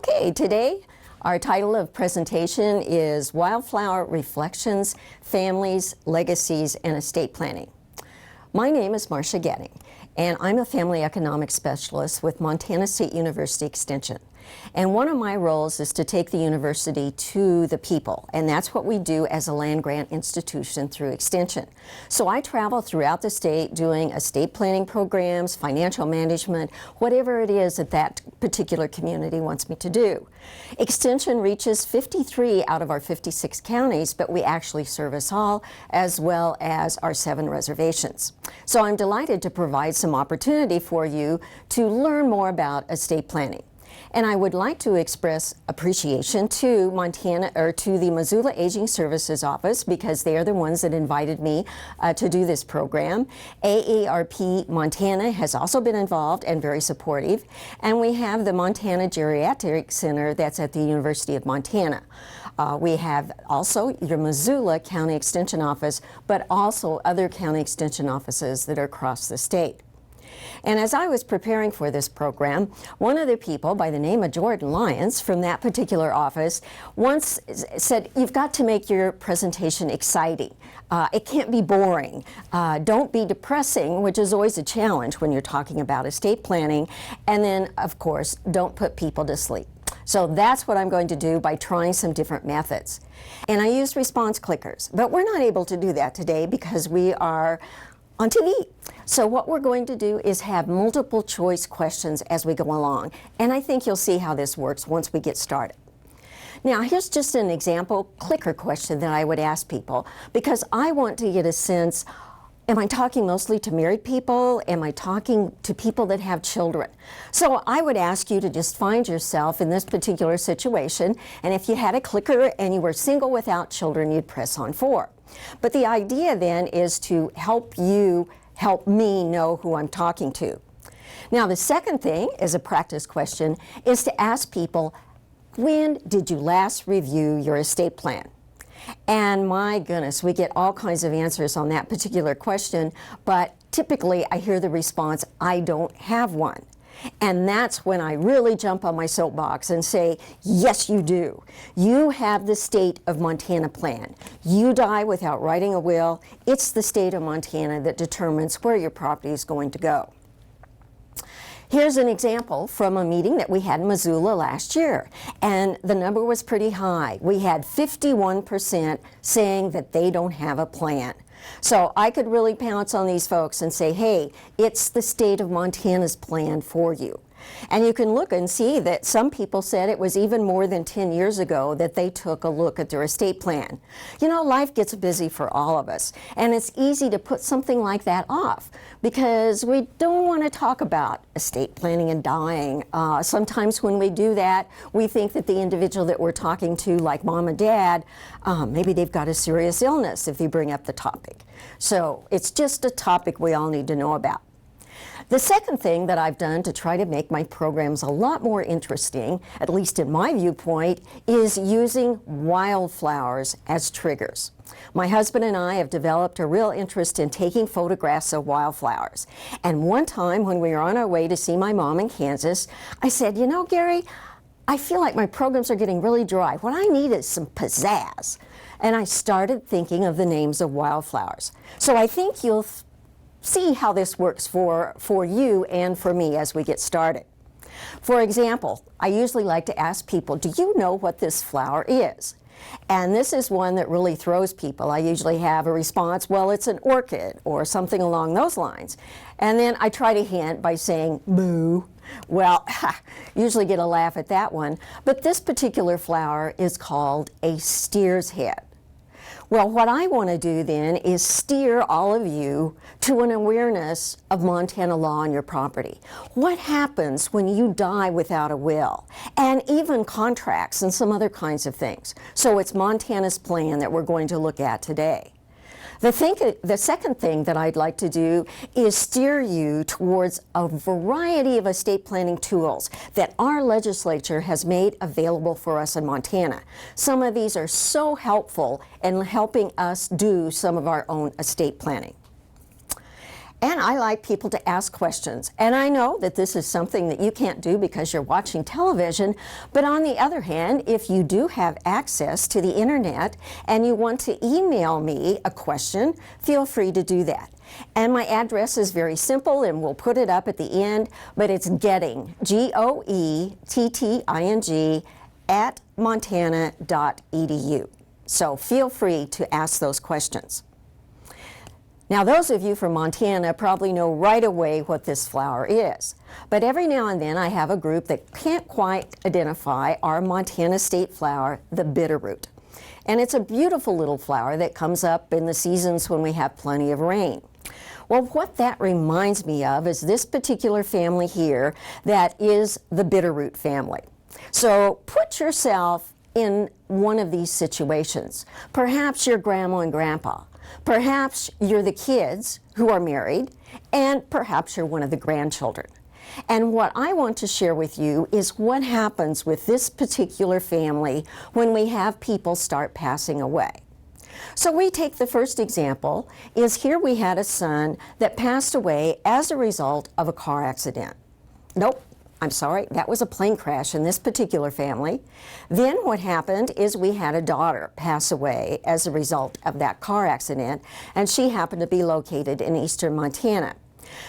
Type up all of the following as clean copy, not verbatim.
Okay, today our title of presentation is Wildflower Reflections, Families, Legacies, and Estate Planning. My name is Marsha Goetting, and I'm a family economics specialist with Montana State University Extension. And one of my roles is to take the university to the people, and that's what we do as a land-grant institution through Extension. So I travel throughout the state doing estate planning programs, financial management, whatever it is that that particular community wants me to do. Extension reaches 53 out of our 56 counties, but we actually service all, as well as our 7 reservations. So I'm delighted to provide some opportunity for you to learn more about estate planning. And I would like to express appreciation to the Missoula Aging Services Office, because they are the ones that invited me to do this program. AARP Montana has also been involved and very supportive. And we have the Montana Geriatric Center that's at the University of Montana. We have also your Missoula County Extension Office, but also other county extension offices that are across the state. And as I was preparing for this program, one of the people by the name of Jordan Lyons from that particular office once said, "You've got to make your presentation exciting. It can't be boring. Don't be depressing," which is always a challenge when you're talking about estate planning. And then, of course, don't put people to sleep. So that's what I'm going to do by trying some different methods. And I use response clickers, but we're not able to do that today because we are on TV. So what we're going to do is have multiple choice questions as we go along. And I think you'll see how this works once we get started. Now, here's just an example clicker question that I would ask people, because I want to get a sense, am I talking mostly to married people? Am I talking to people that have children? So I would ask you to just find yourself in this particular situation, and if you had a clicker and you were single without children, you'd press on 4. But the idea then is to help me know who I'm talking to. Now, the second thing is a practice question, is to ask people, when did you last review your estate plan? And my goodness, we get all kinds of answers on that particular question, but typically I hear the response, I don't have one. And that's when I really jump on my soapbox and say, yes, you do. You have the state of Montana plan. You die without writing a will. It's the state of Montana that determines where your property is going to go. Here's an example from a meeting that we had in Missoula last year, and the number was pretty high. We had 51% saying that they don't have a plan. So I could really pounce on these folks and say, hey, it's the state of Montana's plan for you. And you can look and see that some people said it was even more than 10 years ago that they took a look at their estate plan. You know, life gets busy for all of us, and it's easy to put something like that off because we don't want to talk about estate planning and dying. Sometimes when we do that, we think that the individual that we're talking to, like mom and dad, maybe they've got a serious illness if they bring up the topic. So it's just a topic we all need to know about. The second thing that I've done to try to make my programs a lot more interesting, at least in my viewpoint, is using wildflowers as triggers. My husband and I have developed a real interest in taking photographs of wildflowers. And one time when we were on our way to see my mom in Kansas, I said, you know, Gary, I feel like my programs are getting really dry. What I need is some pizzazz. And I started thinking of the names of wildflowers. So I think you'll see how this works for you and for me as we get started. For example, I usually like to ask people, do you know what this flower is? And this is one that really throws people. I usually have a response, well, it's an orchid or something along those lines. And then I try to hint by saying, boo. Well, usually get a laugh at that one. But this particular flower is called a steer's head. Well, what I want to do then is steer all of you to an awareness of Montana law on your property. What happens when you die without a will? And even contracts and some other kinds of things. So it's Montana's plan that we're going to look at today. The second thing that I'd like to do is steer you towards a variety of estate planning tools that our legislature has made available for us in Montana. Some of these are so helpful in helping us do some of our own estate planning. And I like people to ask questions. And I know that this is something that you can't do because you're watching television, but on the other hand, if you do have access to the internet and you want to email me a question, feel free to do that. And my address is very simple, and we'll put it up at the end, but it's Goetting, Goetting, at montana.edu. So feel free to ask those questions. Now, those of you from Montana probably know right away what this flower is. But every now and then I have a group that can't quite identify our Montana state flower, the bitterroot. And it's a beautiful little flower that comes up in the seasons when we have plenty of rain. Well, what that reminds me of is this particular family here that is the bitterroot family. So put yourself in one of these situations. Perhaps you're grandma and grandpa. Perhaps you're the kids who are married, and perhaps you're one of the grandchildren. And what I want to share with you is what happens with this particular family when we have people start passing away. So we take the first example, is here we had a son that passed away as a result of a car accident. Nope. I'm sorry, that was a plane crash in this particular family. Then what happened is we had a daughter pass away as a result of that car accident, and she happened to be located in eastern Montana.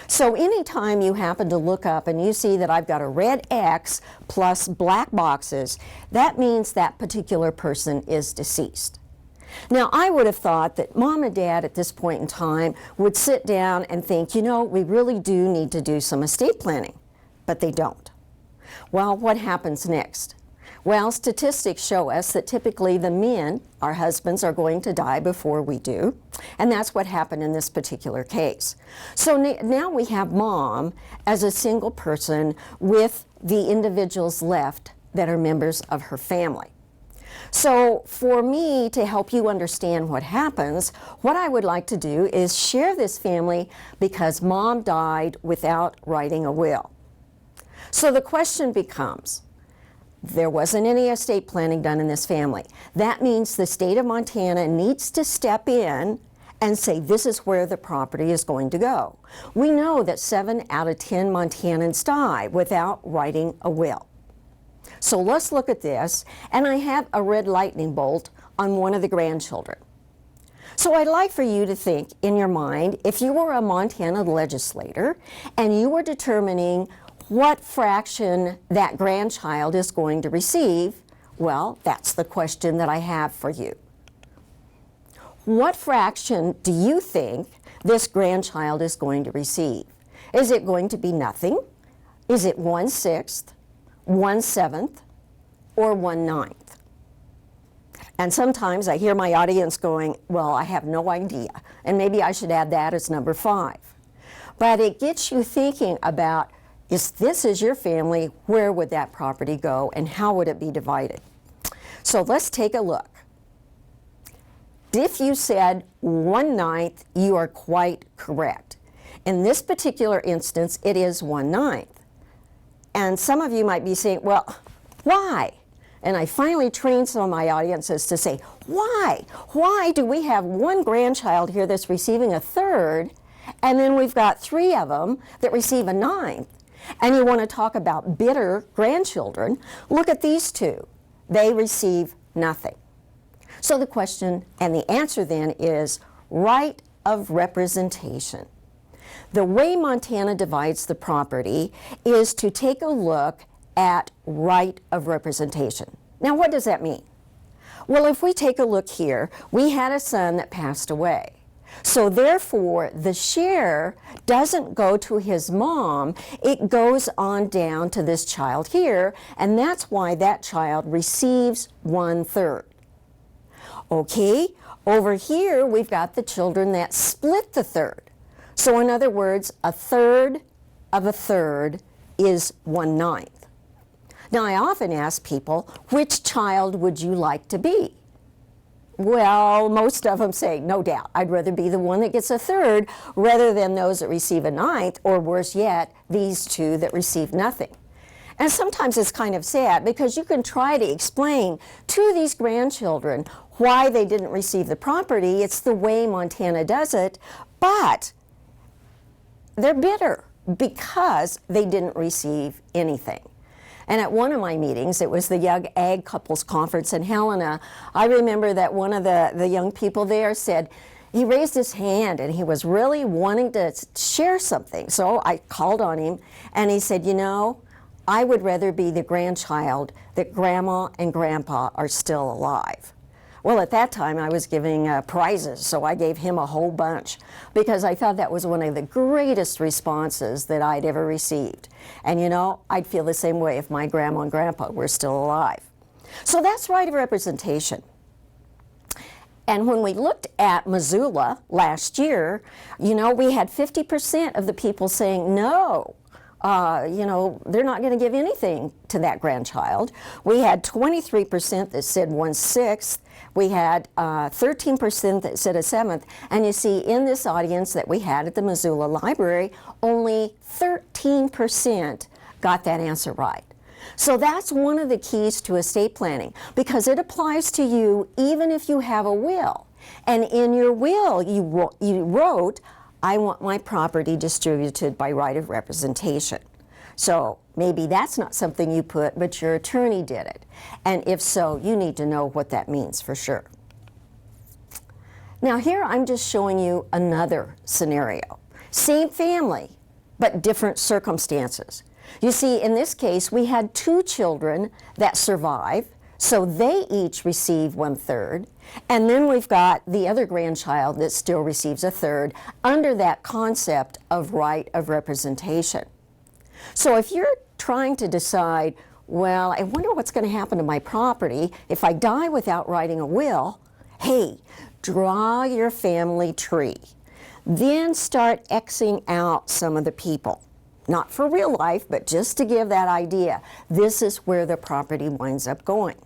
So anytime you happen to look up and you see that I've got a red X plus black boxes, that means that particular person is deceased. Now, I would have thought that mom and dad at this point in time would sit down and think, you know, we really do need to do some estate planning. But they don't. Well, what happens next? Well, statistics show us that typically the men, our husbands, are going to die before we do, and that's what happened in this particular case. So now we have mom as a single person with the individuals left that are members of her family. So for me to help you understand what happens, what I would like to do is share this family because mom died without writing a will. So the question becomes, there wasn't any estate planning done in this family. That means the state of Montana needs to step in and say this is where the property is going to go. We know that 7 out of 10 Montanans die without writing a will. So let's look at this, and I have a red lightning bolt on one of the grandchildren. So I'd like for you to think in your mind, if you were a Montana legislator and you were determining what fraction that grandchild is going to receive, well, that's the question that I have for you. What fraction do you think this grandchild is going to receive? Is it going to be nothing? Is it 1/6, 1/7, or 1/9? And sometimes I hear my audience going, well, I have no idea, and maybe I should add that as number 5. But it gets you thinking about, if this is your family, where would that property go and how would it be divided? So let's take a look. If you said 1/9, you are quite correct. In this particular instance, it is 1/9. And some of you might be saying, well, why? And I finally trained some of my audiences to say, why? Why do we have one grandchild here that's receiving 1/3, and then we've got 3 of them that receive 1/9? And you want to talk about bitter grandchildren, look at these 2. They receive nothing. So the question and the answer then is right of representation. The way Montana divides the property is to take a look at right of representation. Now, what does that mean? Well, if we take a look here, we had a son that passed away. So therefore, the share doesn't go to his mom, it goes on down to this child here, and that's why that child receives 1/3. Okay, over here we've got the children that split the 1/3. So in other words, 1/3 of 1/3 is 1/9. Now I often ask people, which child would you like to be? Well, most of them say, no doubt, I'd rather be the one that gets 1/3 rather than those that receive 1/9, or worse yet, these 2 that receive nothing. And sometimes it's kind of sad because you can try to explain to these grandchildren why they didn't receive the property. It's the way Montana does it, but they're bitter because they didn't receive anything. And at one of my meetings, it was the Young Ag Couples Conference in Helena, I remember that one of the young people there said, he raised his hand and he was really wanting to share something. So I called on him and he said, you know, I would rather be the grandchild that Grandma and Grandpa are still alive. Well, at that time I was giving prizes, so I gave him a whole bunch because I thought that was one of the greatest responses that I'd ever received. And you know, I'd feel the same way if my Grandma and Grandpa were still alive. So that's right of representation. And when we looked at Missoula last year, you know, we had 50% of the people saying no. You know, they're not going to give anything to that grandchild. We had 23% that said 1/6. We had 13% that said a 1/7. And you see, in this audience that we had at the Missoula Library, only 13% got that answer right. So that's one of the keys to estate planning, because it applies to you even if you have a will. And in your will, you wrote, I want my property distributed by right of representation. So maybe that's not something you put, but your attorney did it. And if so, you need to know what that means for sure. Now here I'm just showing you another scenario. Same family, but different circumstances. You see, in this case, we had 2 children that survive, so they each receive 1/3. And then we've got the other grandchild that still receives 1/3 under that concept of right of representation. So if you're trying to decide, well, I wonder what's going to happen to my property if I die without writing a will, hey, draw your family tree. Then start Xing out some of the people. Not for real life, but just to give that idea. This is where the property winds up going.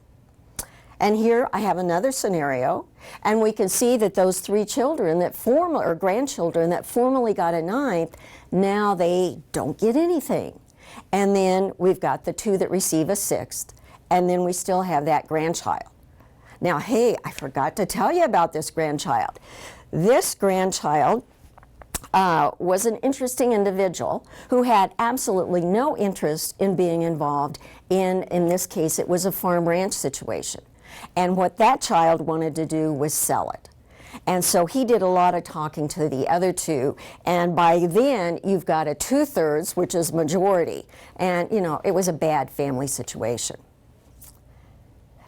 And here I have another scenario, and we can see that those 3 children that or grandchildren that formerly got a 9th, now they don't get anything. And then we've got the 2 that receive a 6th, and then we still have that grandchild. Now, hey, I forgot to tell you about this grandchild. This grandchild was an interesting individual who had absolutely no interest in being involved in this case, it was a farm ranch situation. And what that child wanted to do was sell it. And so he did a lot of talking to the other 2, and by then you've got a 2/3, which is majority. And you know, it was a bad family situation.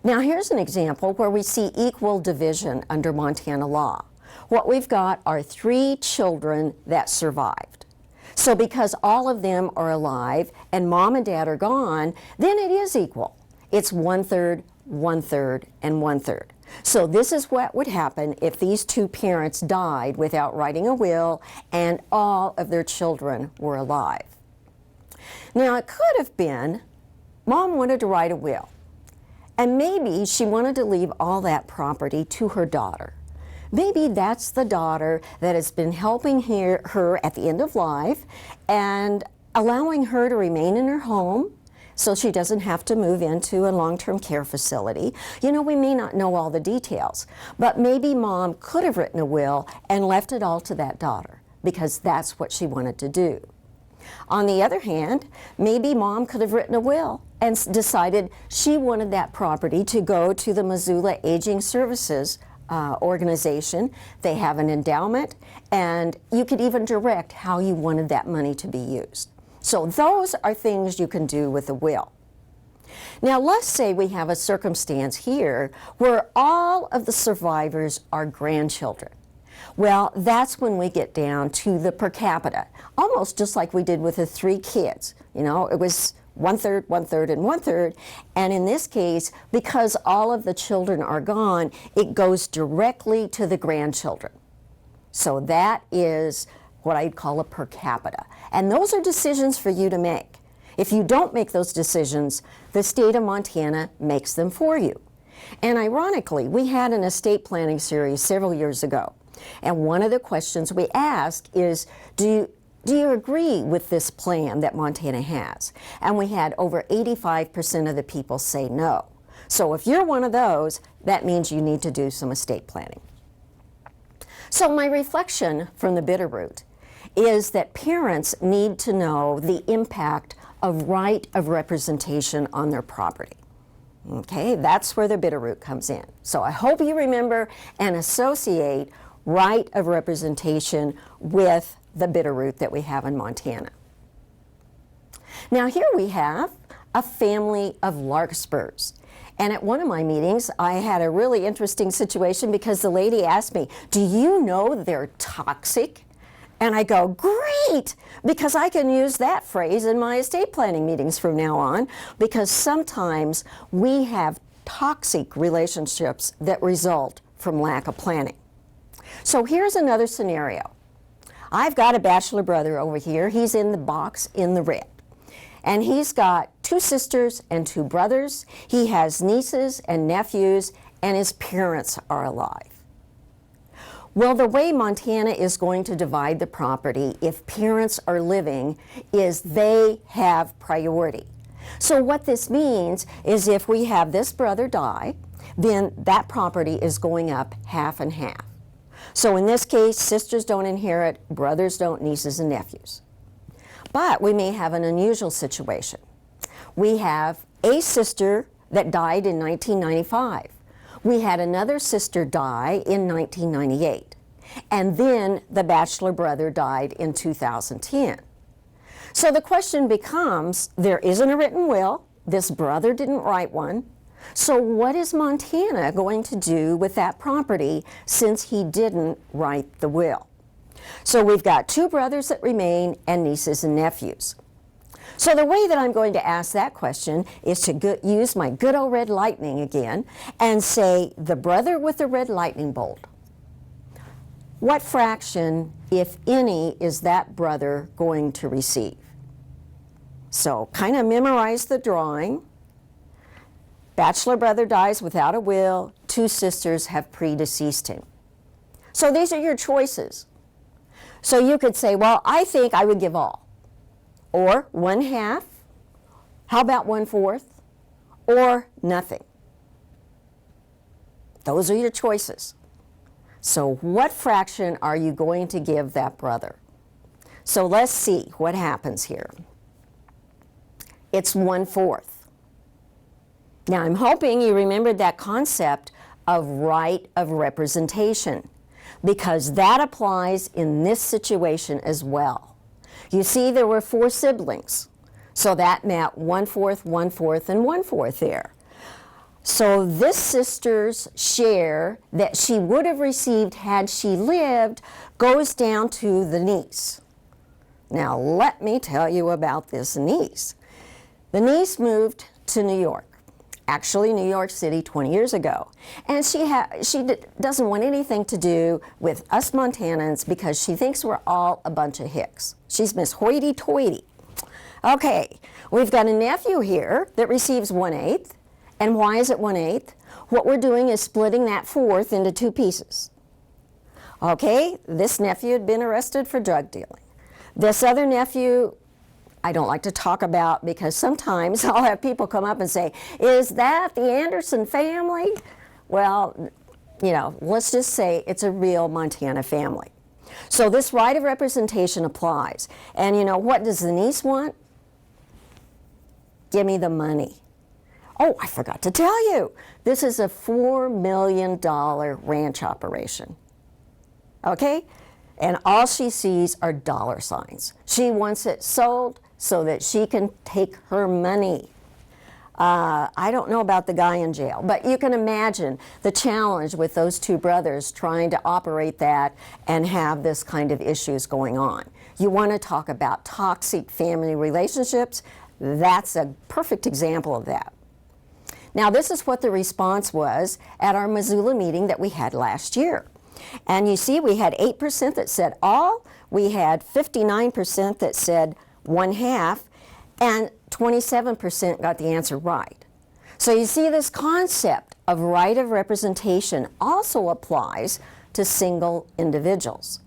Now here's an example where we see equal division under Montana law. What we've got are 3 children that survived. So because all of them are alive and mom and dad are gone, then it is equal. It's 1/3, 1/3, and 1/3. So this is what would happen if these 2 parents died without writing a will and all of their children were alive. Now it could have been mom wanted to write a will, and maybe she wanted to leave all that property to her daughter. Maybe that's the daughter that has been helping her at the end of life and allowing her to remain in her home so she doesn't have to move into a long-term care facility. You know, we may not know all the details, but maybe mom could have written a will and left it all to that daughter because that's what she wanted to do. On the other hand, maybe mom could have written a will and decided she wanted that property to go to the Missoula Aging Services organization. They have an endowment, and you could even direct how you wanted that money to be used. So those are things you can do with a will. Now let's say we have a circumstance here where all of the survivors are grandchildren. Well, that's when we get down to the per capita, almost just like we did with the 3 kids. You know, it was 1/3, 1/3, and 1/3. And in this case, because all of the children are gone, it goes directly to the grandchildren. So that is what I'd call a per capita. And those are decisions for you to make. If you don't make those decisions, the state of Montana makes them for you. And ironically, we had an estate planning series several years ago. And one of the questions we ask is, do you agree with this plan that Montana has? And we had over 85% of the people say no. So if you're one of those, that means you need to do some estate planning. So my reflection from the Bitterroot is that parents need to know the impact of right of representation on their property. Okay, that's where the Bitterroot comes in. So I hope you remember and associate right of representation with the Bitterroot that we have in Montana. Now here we have a family of larkspurs. And at one of my meetings, I had a really interesting situation because the lady asked me, do you know they're toxic? And I go, great, because I can use that phrase in my estate planning meetings from now on, because sometimes we have toxic relationships that result from lack of planning. So here's another scenario. I've got a bachelor brother over here. He's in the box in the red. And he's got 2 sisters and 2 brothers. He has nieces and nephews, and his parents are alive. Well, the way Montana is going to divide the property if parents are living is they have priority. So what this means is if we have this brother die, then that property is going up half and half. So in this case, sisters don't inherit, brothers don't, nieces and nephews. But we may have an unusual situation. We have a sister that died in 1995. We had another sister die in 1998. And then the bachelor brother died in 2010. So the question becomes, there isn't a written will, this brother didn't write one, so what is Montana going to do with that property since he didn't write the will? So we've got 2 brothers that remain and nieces and nephews. So the way that I'm going to ask that question is to use my good old red lightning again and say, the brother with the red lightning bolt. What fraction, if any, is that brother going to receive? So kind of memorize the drawing. Bachelor brother dies without a will. 2 sisters have predeceased him. So these are your choices. So you could say, well, I think I would give all. Or 1/2. How about 1/4? Or nothing. Those are your choices. So what fraction are you going to give that brother? So let's see what happens here. It's 1/4. Now I'm hoping you remembered that concept of right of representation, because that applies in this situation as well. You see, there were 4 siblings, so that meant 1/4, 1/4, and 1/4 there. So this sister's share that she would have received had she lived goes down to the niece. Now let me tell you about this niece. The niece moved to New York, actually New York City 20 years ago. And she doesn't want anything to do with us Montanans because she thinks we're all a bunch of hicks. She's Miss Hoity-toity. Okay, we've got a nephew here that receives 1/8. And why is it 1/8? What we're doing is splitting that 1/4 into 2 pieces. Okay, this nephew had been arrested for drug dealing. This other nephew, I don't like to talk about because sometimes I'll have people come up and say, is that the Anderson family? Well, you know, let's just say it's a real Montana family. So this right of representation applies. And you know, what does the niece want? Give me the money. Oh, I forgot to tell you, this is a $4 million ranch operation. Okay? And all she sees are dollar signs. She wants it sold so that she can take her money. I don't know about the guy in jail, but you can imagine the challenge with those 2 brothers trying to operate that and have this kind of issues going on. You want to talk about toxic family relationships? That's a perfect example of that. Now this is what the response was at our Missoula meeting that we had last year. And you see we had 8% that said all, we had 59% that said 1/2, and 27% got the answer right. So you see this concept of right of representation also applies to single individuals.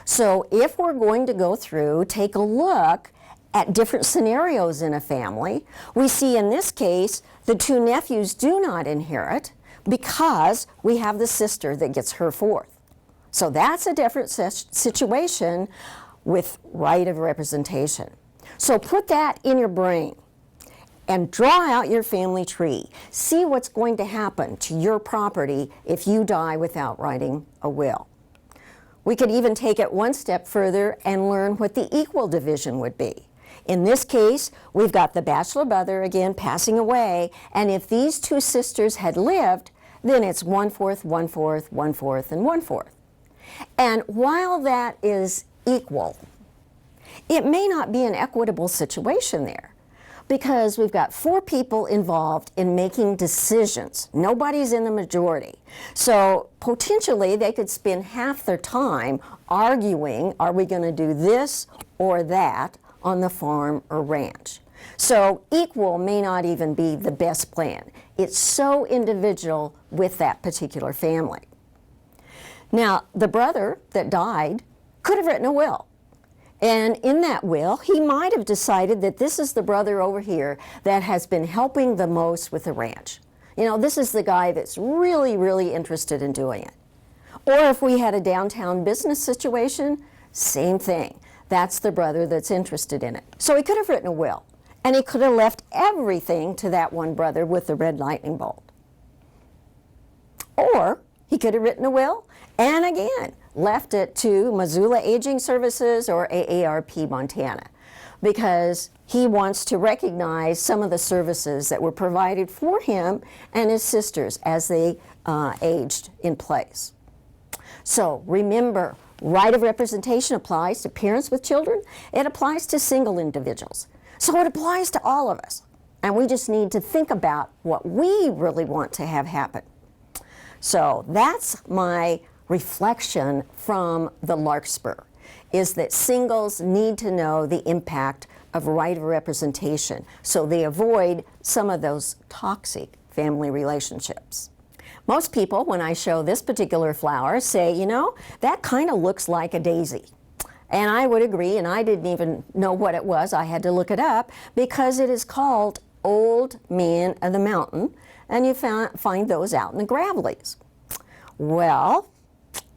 So if we're going to go through, take a look at different scenarios in a family, we see in this case the 2 nephews do not inherit because we have the sister that gets her 4th. So that's a different situation. with right of representation. So put that in your brain and draw out your family tree. See what's going to happen to your property if you die without writing a will. We could even take it one step further and learn what the equal division would be. In this case, we've got the bachelor brother again passing away, and if these two sisters had lived, then it's 1/4, 1/4, 1/4, and 1/4. And while that is equal, it may not be an equitable situation there, because we've got 4 people involved in making decisions. Nobody's in the majority. So potentially they could spend half their time arguing, are we going to do this or that on the farm or ranch? So equal may not even be the best plan. It's so individual with that particular family. Now, the brother that died could have written a will. And in that will, he might have decided that this is the brother over here that has been helping the most with the ranch. You know, this is the guy that's really, really interested in doing it. Or if we had a downtown business situation, same thing. That's the brother that's interested in it. So he could have written a will, and he could have left everything to that one brother with the red lightning bolt. Or he could have written a will and again left it to Missoula Aging Services or AARP Montana, because he wants to recognize some of the services that were provided for him and his sisters as they aged in place. So remember, right of representation applies to parents with children. It applies to single individuals. So it applies to all of us. And we just need to think about what we really want to have happen. So that's my reflection from the Larkspur, is that singles need to know the impact of right of representation so they avoid some of those toxic family relationships. Most people, when I show this particular flower, say, you know, that kind of looks like a daisy. And I would agree, and I didn't even know what it was. I had to look it up because it is called Old Man of the Mountain, and you find those out in the gravelies. Well,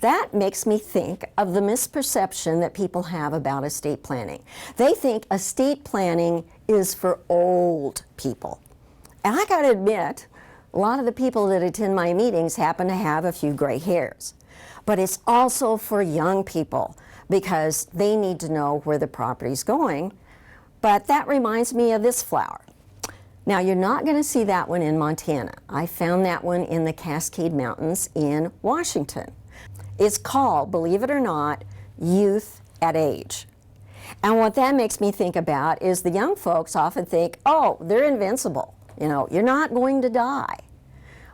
that makes me think of the misperception that people have about estate planning. They think estate planning is for old people. And I gotta admit, a lot of the people that attend my meetings happen to have a few gray hairs. But it's also for young people because they need to know where the property's going. But that reminds me of this flower. Now, you're not going to see that one in Montana. I found that one in the Cascade Mountains in Washington. It's called, believe it or not, Youth at Age. And what that makes me think about is the young folks often think, oh, they're invincible. You know, you're not going to die.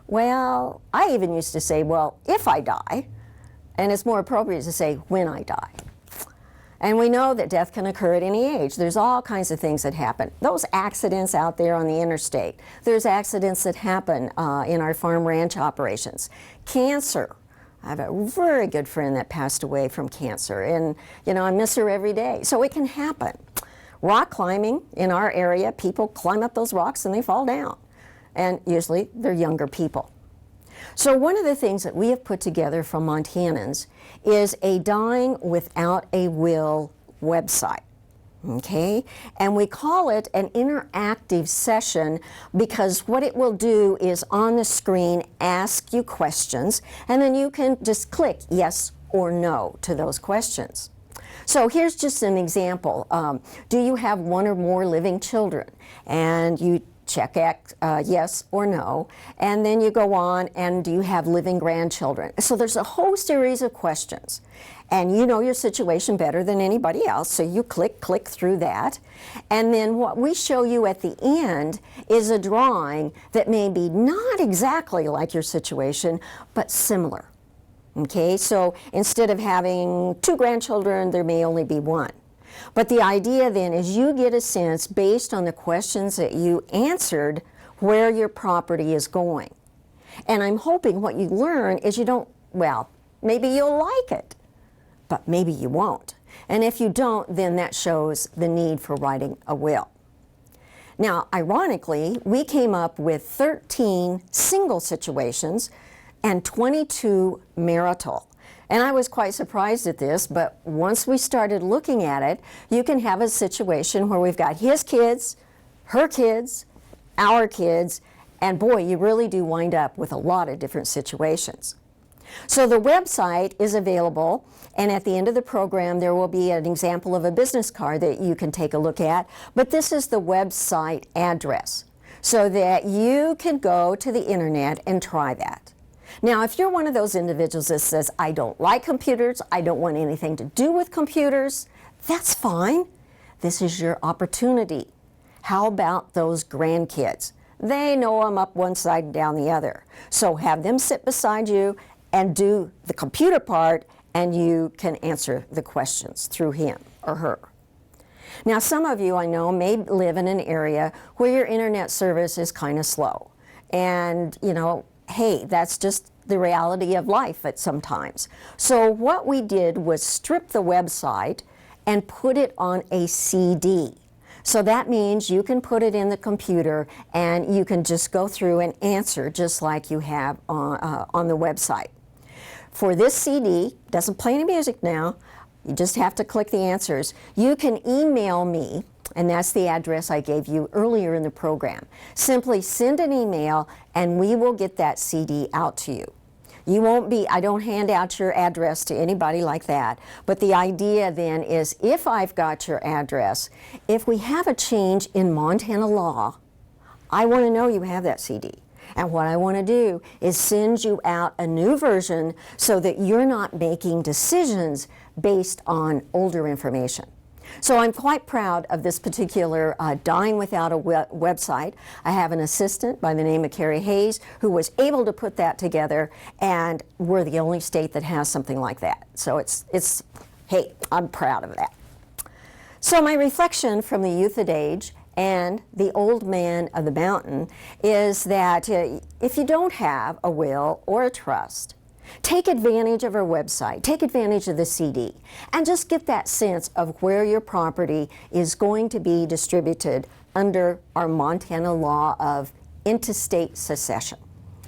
Well, I even used to say, well, if I die, and it's more appropriate to say when I die. And we know that death can occur at any age. There's all kinds of things that happen. Those accidents out there on the interstate. There's accidents that happen in our farm ranch operations. Cancer. I have a very good friend that passed away from cancer, and you know, I miss her every day. So it can happen. Rock climbing in our area, people climb up those rocks and they fall down. And usually they're younger people. So one of the things that we have put together from Montanans is a Dying Without a Will website, okay? And we call it an interactive session because what it will do is on the screen ask you questions, and then you can just click yes or no to those questions. So here's just an example. Do you have one or more living children? And you check yes or no, and then you go on, and do you have living grandchildren? So there's a whole series of questions, and you know your situation better than anybody else, so you click through that, and then what we show you at the end is a drawing that may be not exactly like your situation, but similar. Okay, so instead of having 2 grandchildren, there may only be 1. But the idea then is you get a sense based on the questions that you answered where your property is going. And I'm hoping what you learn is you don't, well, maybe you'll like it, but maybe you won't. And if you don't, then that shows the need for writing a will. Now, ironically, we came up with 13 single situations and 22 marital. And I was quite surprised at this, but once we started looking at it, you can have a situation where we've got his kids, her kids, our kids, and boy, you really do wind up with a lot of different situations. So the website is available, and at the end of the program there will be an example of a business card that you can take a look at, but this is the website address so that you can go to the internet and try that. Now, if you're one of those individuals that says, I don't like computers, I don't want anything to do with computers, that's fine. This is your opportunity. How about those grandkids? They know them up one side and down the other. So have them sit beside you and do the computer part, and you can answer the questions through him or her. Now, some of you I know may live in an area where your internet service is kind of slow. And, you know, hey, that's just the reality of life at some times. So what we did was strip the website and put it on a CD. So that means you can put it in the computer and you can just go through and answer just like you have on the website. For this CD, doesn't play any music now, you just have to click the answers. You can email me, and that's the address I gave you earlier in the program. Simply send an email and we will get that CD out to you. You won't be, I don't hand out your address to anybody like that, but the idea then is if I've got your address, if we have a change in Montana law, I want to know you have that CD. And what I want to do is send you out a new version so that you're not making decisions based on older information. So I'm quite proud of this particular Dying Without a website. I have an assistant by the name of Carrie Hayes who was able to put that together, and we're the only state that has something like that. So it's hey, I'm proud of that. So my reflection from the youth at age and the old man of the mountain is that if you don't have a will or a trust, take advantage of our website, take advantage of the CD, and just get that sense of where your property is going to be distributed under our Montana law of intestate succession.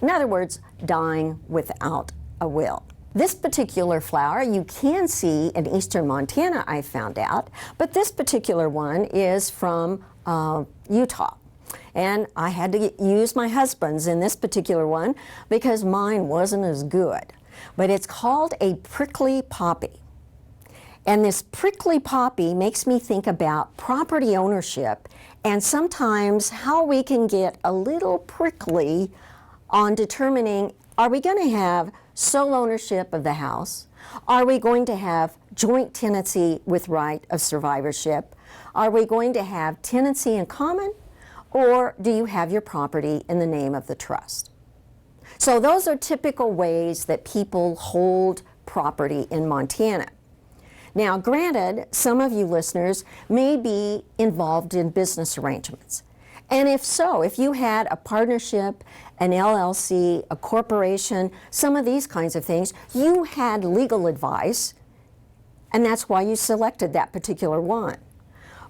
In other words, dying without a will. This particular flower you can see in eastern Montana, I found out, but this particular one is from Utah. And I had to use my husband's in this particular one because mine wasn't as good. But it's called a prickly poppy. And this prickly poppy makes me think about property ownership and sometimes how we can get a little prickly on determining, are we going to have sole ownership of the house? Are we going to have joint tenancy with right of survivorship? Are we going to have tenancy in common? Or do you have your property in the name of the trust? So those are typical ways that people hold property in Montana. Now, granted, some of you listeners may be involved in business arrangements. And if so, if you had a partnership, an LLC, a corporation, some of these kinds of things, you had legal advice, and that's why you selected that particular one.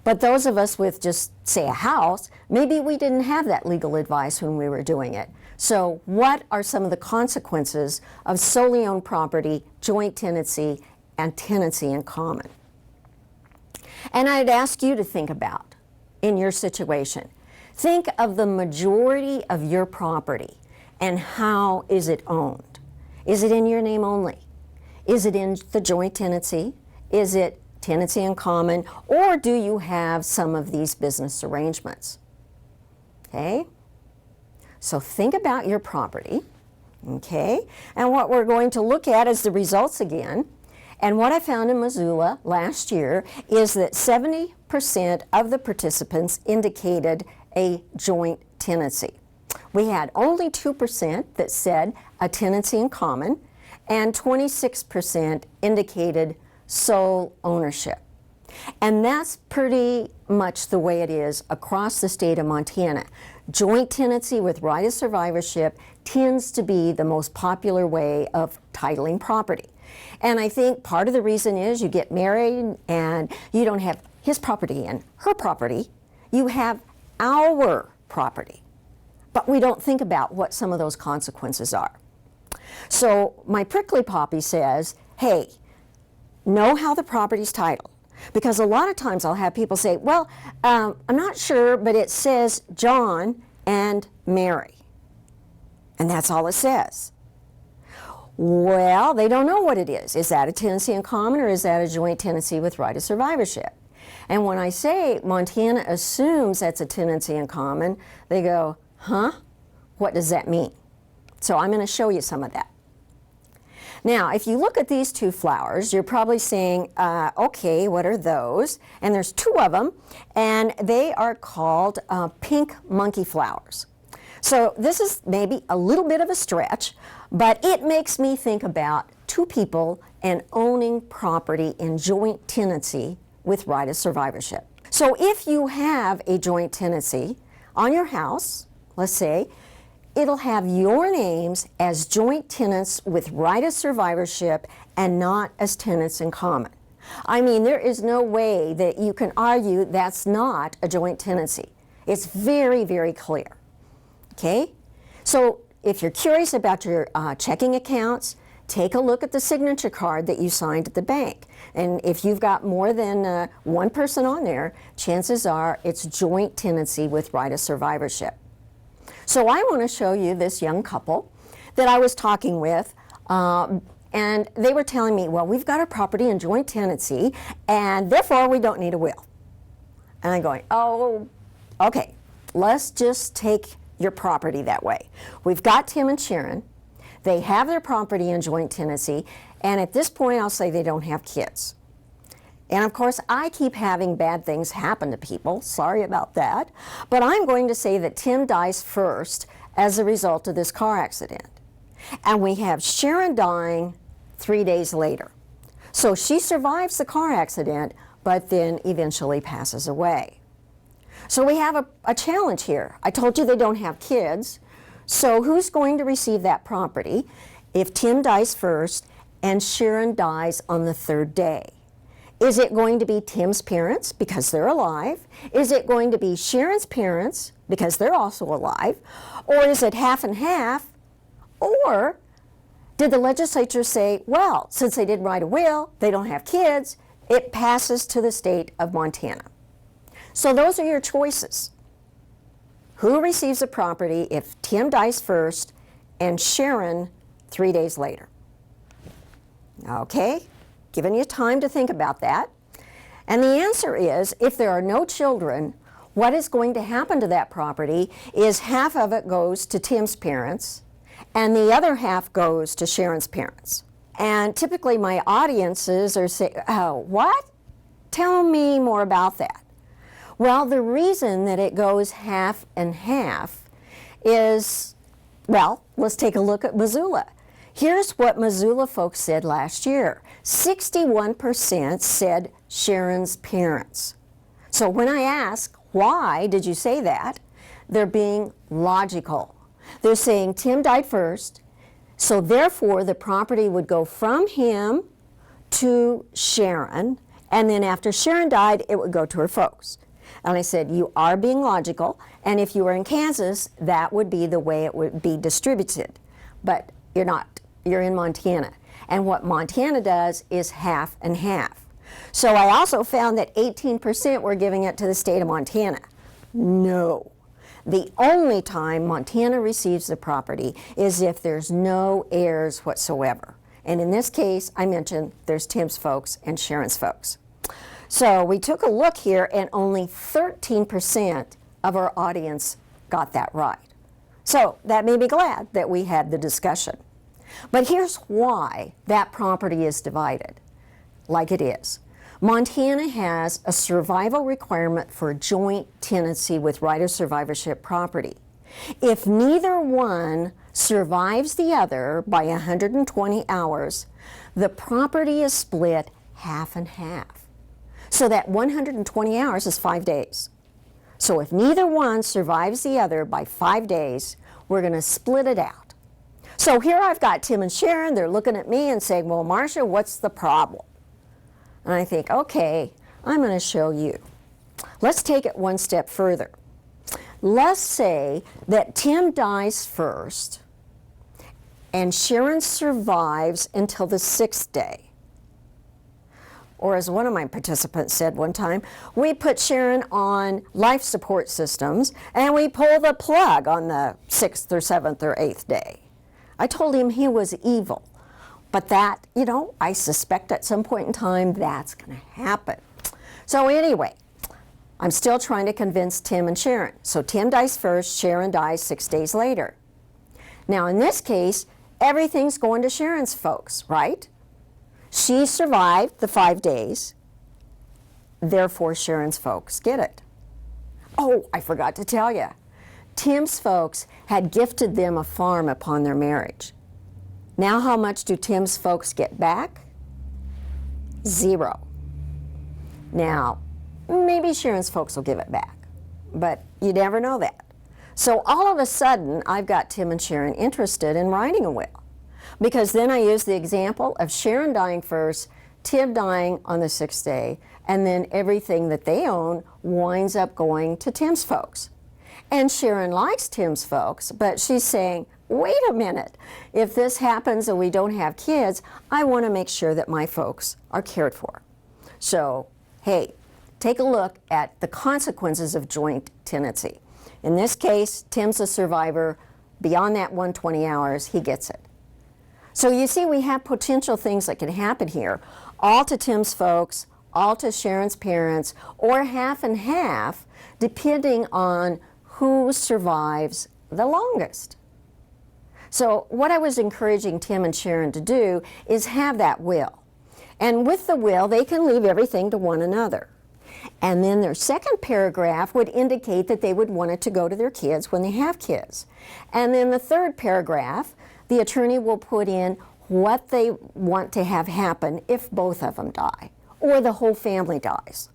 But those of us with just, say, a house, maybe we didn't have that legal advice when we were doing it. So what are some of the consequences of solely owned property, joint tenancy, and tenancy in common? And I'd ask you to think about, in your situation, think of the majority of your property and how is it owned? Is it in your name only? Is it in the joint tenancy? Is it tenancy in common, or do you have some of these business arrangements? Okay, so think about your property, okay, and what we're going to look at is the results again. And what I found in Missoula last year is that 70% of the participants indicated a joint tenancy. We had only 2% that said a tenancy in common, and 26% indicated sole ownership. And that's pretty much the way it is across the state of Montana. Joint tenancy with right of survivorship tends to be the most popular way of titling property. And I think part of the reason is you get married and you don't have his property and her property, you have our property. But we don't think about what some of those consequences are. So my prickly poppy says, hey, know how the property's titled. Because a lot of times I'll have people say, well, I'm not sure, but it says John and Mary. And that's all it says. Well, they don't know what it is. Is that a tenancy in common, or is that a joint tenancy with right of survivorship? And when I say Montana assumes that's a tenancy in common, they go, huh? What does that mean? So I'm going to show you some of that. Now, if you look at these two flowers, you're probably saying, okay, what are those? And there's two of them, and they are called pink monkey flowers. So this is maybe a little bit of a stretch, but it makes me think about two people and owning property in joint tenancy with right of survivorship. So if you have a joint tenancy on your house, let's say, it'll have your names as joint tenants with right of survivorship and not as tenants in common. I mean, there is no way that you can argue that's not a joint tenancy. It's very, very clear. Okay? So if you're curious about your checking accounts, take a look at the signature card that you signed at the bank. And if you've got more than one person on there, chances are it's joint tenancy with right of survivorship. So I want to show you this young couple that I was talking with, and they were telling me, well, we've got our property in joint tenancy, and therefore we don't need a will. And I'm going, oh, okay, let's just take your property that way. We've got Tim and Sharon. They have their property in joint tenancy, and at this point I'll say they don't have kids. And of course, I keep having bad things happen to people. Sorry about that. But I'm going to say that Tim dies first as a result of this car accident. And we have Sharon dying 3 days later. So she survives the car accident, but then eventually passes away. So we have a challenge here. I told you they don't have kids. So who's going to receive that property if Tim dies first and Sharon dies on the third day? Is it going to be Tim's parents because they're alive? Is it going to be Sharon's parents because they're also alive? Or is it half and half? Or did the legislature say, well, since they didn't write a will, they don't have kids, it passes to the state of Montana? So those are your choices. Who receives the property if Tim dies first and Sharon 3 days later? Okay? Giving you time to think about that. And the answer is, if there are no children, what is going to happen to that property is half of it goes to Tim's parents and the other half goes to Sharon's parents. And typically my audiences are saying, oh, what? Tell me more about that. Well, the reason that it goes half and half is, well, let's take a look at Missoula. Here's what Missoula folks said last year. 61% said Sharon's parents. So when I ask, why did you say that? They're being logical. They're saying Tim died first, so therefore the property would go from him to Sharon, and then after Sharon died, it would go to her folks. And I said, you are being logical, and if you were in Kansas, that would be the way it would be distributed. But you're not. You're in Montana. And what Montana does is half and half. So I also found that 18% were giving it to the state of Montana. No. The only time Montana receives the property is if there's no heirs whatsoever. And in this case, I mentioned there's Tim's folks and Sharon's folks. So we took a look here, and only 13% of our audience got that right. So that made me glad that we had the discussion. But here's why that property is divided like it is. Montana has a survival requirement for joint tenancy with right of survivorship property. If neither one survives the other by 120 hours, the property is split half and half. So that 120 hours is 5 days. So if neither one survives the other by 5 days, we're going to split it out. So here I've got Tim and Sharon. They're looking at me and saying, well, Marsha, what's the problem? And I think, okay, I'm going to show you. Let's take it one step further. Let's say that Tim dies first and Sharon survives until the 6th day. or as one of my participants said one time, we put Sharon on life support systems and we pull the plug on the 6th or 7th or 8th day. I told him he was evil. But that, you know, I suspect at some point in time that's going to happen. So anyway, I'm still trying to convince Tim and Sharon. So Tim dies first, Sharon dies 6 days later. Now in this case, everything's going to Sharon's folks, right? She survived the 5 days, therefore Sharon's folks get it. Oh, I forgot to tell you. Tim's folks had gifted them a farm upon their marriage. Now how much do Tim's folks get back? 0. Now, maybe Sharon's folks will give it back, but you never know that. So all of a sudden, I've got Tim and Sharon interested in writing a will, because then I use the example of Sharon dying first, Tim dying on the 6th day, and then everything that they own winds up going to Tim's folks. And Sharon likes Tim's folks, but she's saying, wait a minute, if this happens and we don't have kids, I want to make sure that my folks are cared for. So, hey, take a look at the consequences of joint tenancy. In this case, Tim's a survivor. Beyond that 120 hours, he gets it. So you see, we have potential things that can happen here, all to Tim's folks, all to Sharon's parents, or half and half, depending on who survives the longest. So what I was encouraging Tim and Sharon to do is have that will. And with the will, they can leave everything to one another. And then their second paragraph would indicate that they would want it to go to their kids when they have kids. And then the third paragraph, the attorney will put in what they want to have happen if both of them die, or the whole family dies.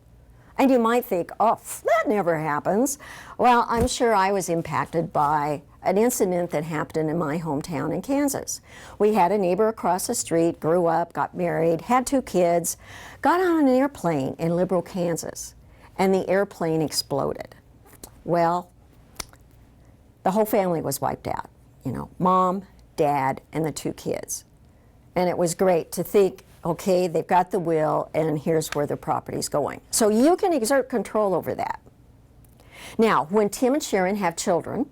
And you might think, oh, that never happens. Well, I'm sure I was impacted by an incident that happened in my hometown in Kansas. We had a neighbor across the street, grew up, got married, had 2 kids, got on an airplane in Liberal, Kansas, and the airplane exploded. Well, the whole family was wiped out, you know, mom, dad, and the 2 kids. And it was great to think, okay, they've got the will, and here's where the property's going. So you can exert control over that. Now, when Tim and Sharon have children,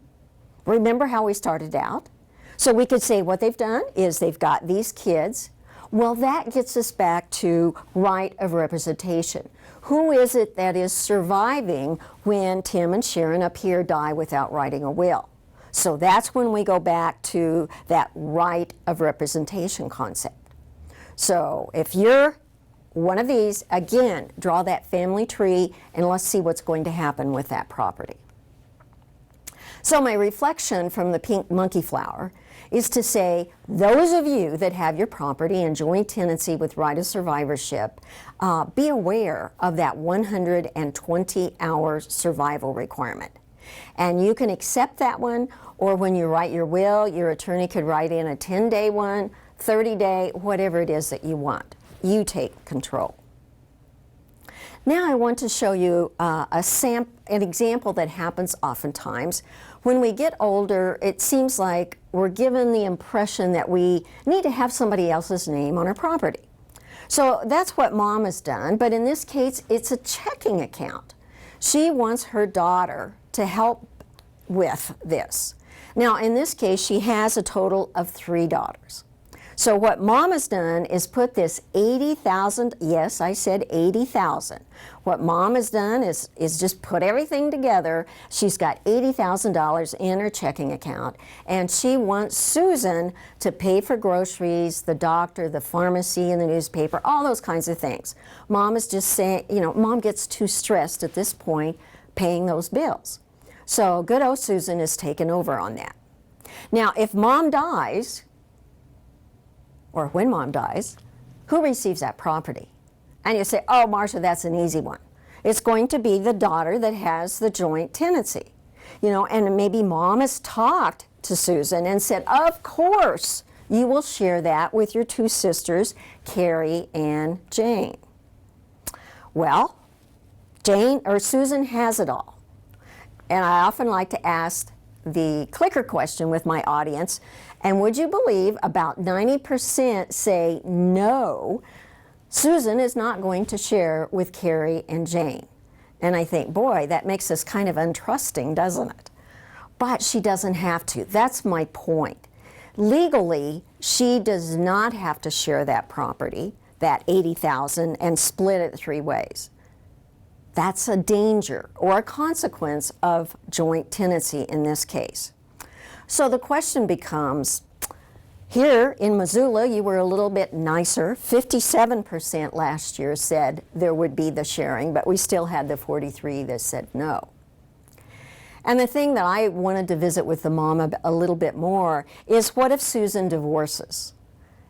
remember how we started out? So we could say what they've done is they've got these kids. Well, that gets us back to right of representation. Who is it that is surviving when Tim and Sharon up here die without writing a will? So that's when we go back to that right of representation concept. So if you're one of these, again, draw that family tree and let's see what's going to happen with that property. So my reflection from the pink monkey flower is to say, those of you that have your property in joint tenancy with right of survivorship, be aware of that 120-hour survival requirement. And you can accept that one, or when you write your will, your attorney could write in a 10-day one, 30-day, whatever it is that you want. You take control. Now I want to show you an example that happens oftentimes. When we get older, it seems like we're given the impression that we need to have somebody else's name on our property. So that's what Mom has done, but in this case, it's a checking account. She wants her daughter to help with this. Now, in this case, she has a total of 3 daughters. So what Mom has done is put this $80,000, yes, I said $80,000. What Mom has done is just put everything together. She's got $80,000 in her checking account, and she wants Susan to pay for groceries, the doctor, the pharmacy, and the newspaper, all those kinds of things. Mom is just saying, you know, Mom gets too stressed at this point paying those bills. So good old Susan is taken over on that. Now, if Mom dies, or when Mom dies, who receives that property? And you say, oh, Marsha, that's an easy one. It's going to be the daughter that has the joint tenancy. You know, and maybe Mom has talked to Susan and said, of course, you will share that with your 2 sisters, Carrie and Jane. Well, Susan has it all. And I often like to ask the clicker question with my audience, and would you believe about 90% say no, Susan is not going to share with Carrie and Jane. And I think, boy, that makes us kind of untrusting, doesn't it? But she doesn't have to. That's my point. Legally, she does not have to share that property, that $80,000, and split it 3 ways. That's a danger or a consequence of joint tenancy in this case. So the question becomes, here in Missoula, you were a little bit nicer. 57% last year said there would be the sharing, but we still had the 43 that said no. And the thing that I wanted to visit with the mom a little bit more is, what if Susan divorces?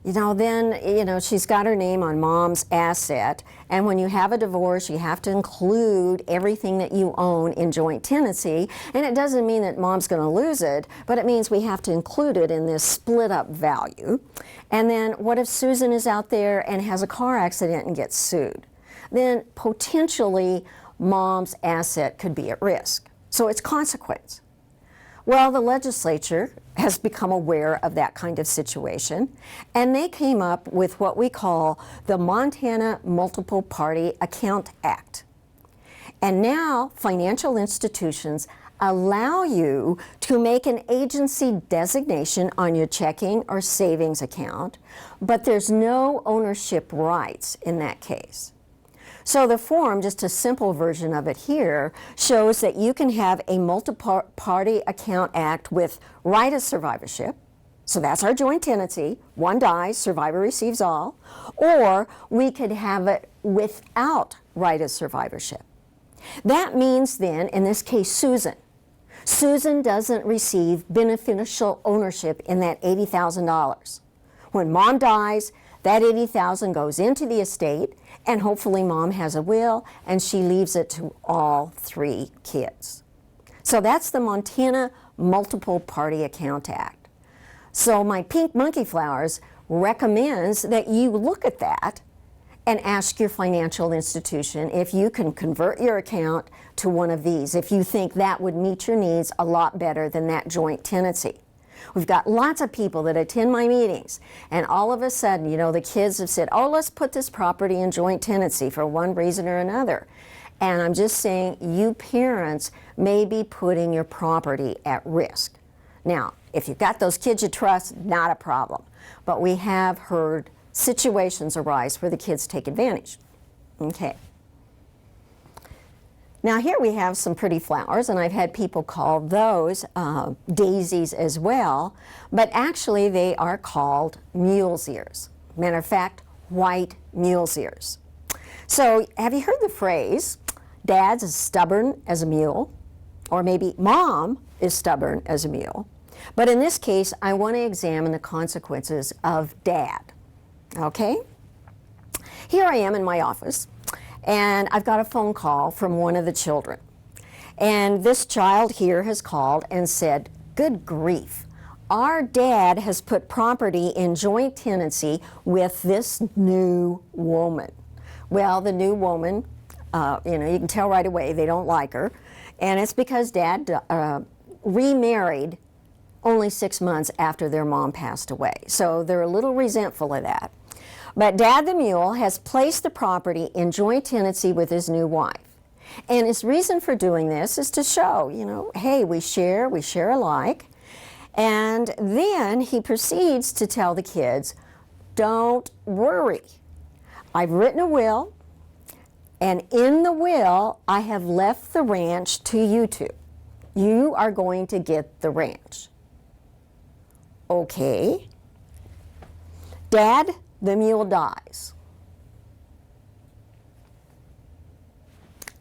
Then, she's got her name on mom's asset, and when you have a divorce, you have to include everything that you own in joint tenancy, and it doesn't mean that mom's going to lose it, but it means we have to include it in this split up value. And then what if Susan is out there and has a car accident and gets sued? Then potentially mom's asset could be at risk. So it's consequence. Well, the legislature has become aware of that kind of situation, and they came up with what we call the Montana Multiple Party Account Act. And now financial institutions allow you to make an agency designation on your checking or savings account, but there's no ownership rights in that case. So the form, just a simple version of it here, shows that you can have a multi-party account act with right of survivorship. So that's our joint tenancy. One dies, survivor receives all. Or we could have it without right of survivorship. That means then, in this case, Susan doesn't receive beneficial ownership in that $80,000. When mom dies, that $80,000 goes into the estate, and hopefully mom has a will, and she leaves it to all 3 kids. So that's the Montana Multiple Party Account Act. So my Pink Monkey Flowers recommends that you look at that and ask your financial institution if you can convert your account to one of these, if you think that would meet your needs a lot better than that joint tenancy. We've got lots of people that attend my meetings, and all of a sudden, the kids have said, oh, let's put this property in joint tenancy for one reason or another. And I'm just saying, you parents may be putting your property at risk. Now, if you've got those kids you trust, not a problem. But we have heard situations arise where the kids take advantage. Okay. Now here we have some pretty flowers, and I've had people call those daisies as well, but actually they are called mule's ears. Matter of fact, white mule's ears. So have you heard the phrase, dad's as stubborn as a mule? Or maybe mom is stubborn as a mule. But in this case, I want to examine the consequences of dad. Okay? Here I am in my office, and I've got a phone call from one of the children. And this child here has called and said, good grief, our dad has put property in joint tenancy with this new woman. Well, the new woman, you can tell right away they don't like her. And it's because dad remarried only 6 months after their mom passed away. So they're a little resentful of that. But Dad the Mule has placed the property in joint tenancy with his new wife. And his reason for doing this is to show, hey, we share alike. And then he proceeds to tell the kids, don't worry. I've written a will, and in the will, I have left the ranch to you two. You are going to get the ranch. Okay. Dad the Mule dies.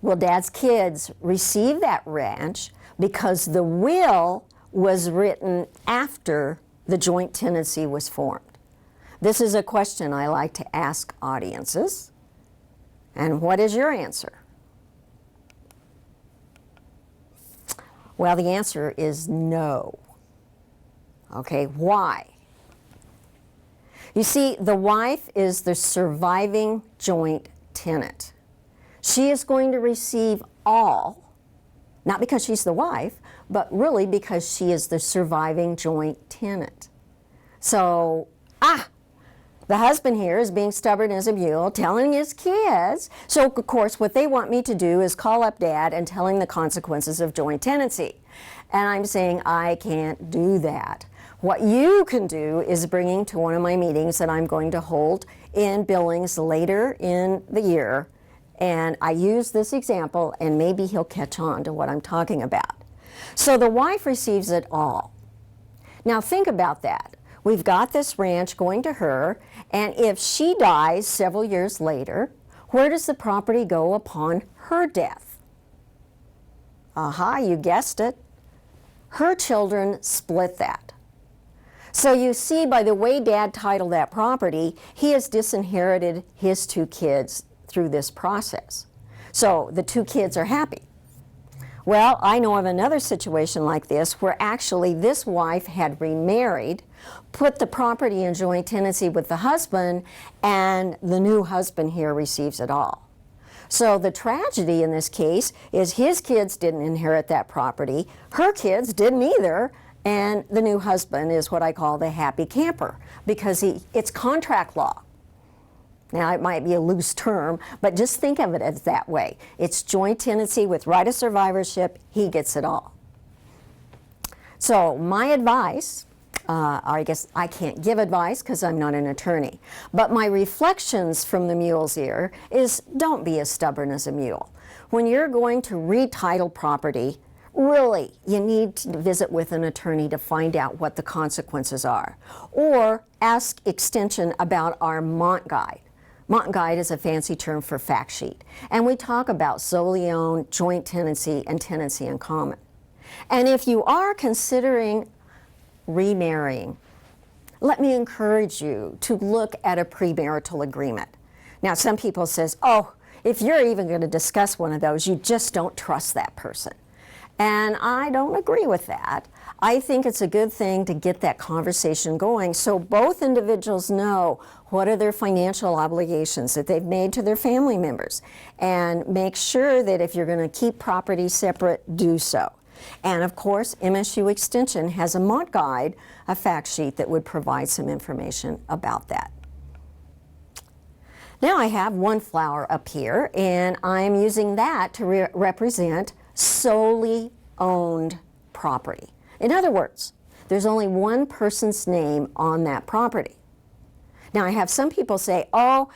Will Dad's kids receive that ranch because the will was written after the joint tenancy was formed? This is a question I like to ask audiences. And what is your answer? Well, the answer is no. Okay, why? You see, the wife is the surviving joint tenant. She is going to receive all, not because she's the wife, but really because she is the surviving joint tenant. So, The husband here is being stubborn as a mule, telling his kids. So, of course, what they want me to do is call up Dad and tell him the consequences of joint tenancy. And I'm saying I can't do that. What you can do is bringing to one of my meetings that I'm going to hold in Billings later in the year. And I use this example, and maybe he'll catch on to what I'm talking about. So the wife receives it all. Now think about that. We've got this ranch going to her, and if she dies several years later, where does the property go upon her death? Aha, you guessed it. Her children split that. So you see, by the way Dad titled that property, he has disinherited his 2 kids through this process. So the 2 kids are happy. Well, I know of another situation like this where actually this wife had remarried, put the property in joint tenancy with the husband, and the new husband here receives it all. So the tragedy in this case is his kids didn't inherit that property, her kids didn't either, and the new husband is what I call the happy camper because it's contract law. Now, it might be a loose term, but just think of it as that way. It's joint tenancy with right of survivorship. He gets it all. So my advice, I guess I can't give advice because I'm not an attorney, but my reflections from the mule's ear is don't be as stubborn as a mule. When you're going to retitle property, really, you need to visit with an attorney to find out what the consequences are, or ask extension about our Mont Guide. Mont Guide is a fancy term for fact sheet, and we talk about solely owned, joint tenancy, and tenancy in common. And if you are considering remarrying, let me encourage you to look at a premarital agreement. Now, some people says, oh, if you're even going to discuss one of those, you just don't trust that person. And I don't agree with that. I think it's a good thing to get that conversation going so both individuals know what are their financial obligations that they've made to their family members, and make sure that if you're going to keep property separate, do so. And of course, MSU Extension has a Mont Guide, a fact sheet that would provide some information about that. Now I have one flower up here, and I'm using that to represent solely owned property. In other words, there's only one person's name on that property. Now I have some people say, oh,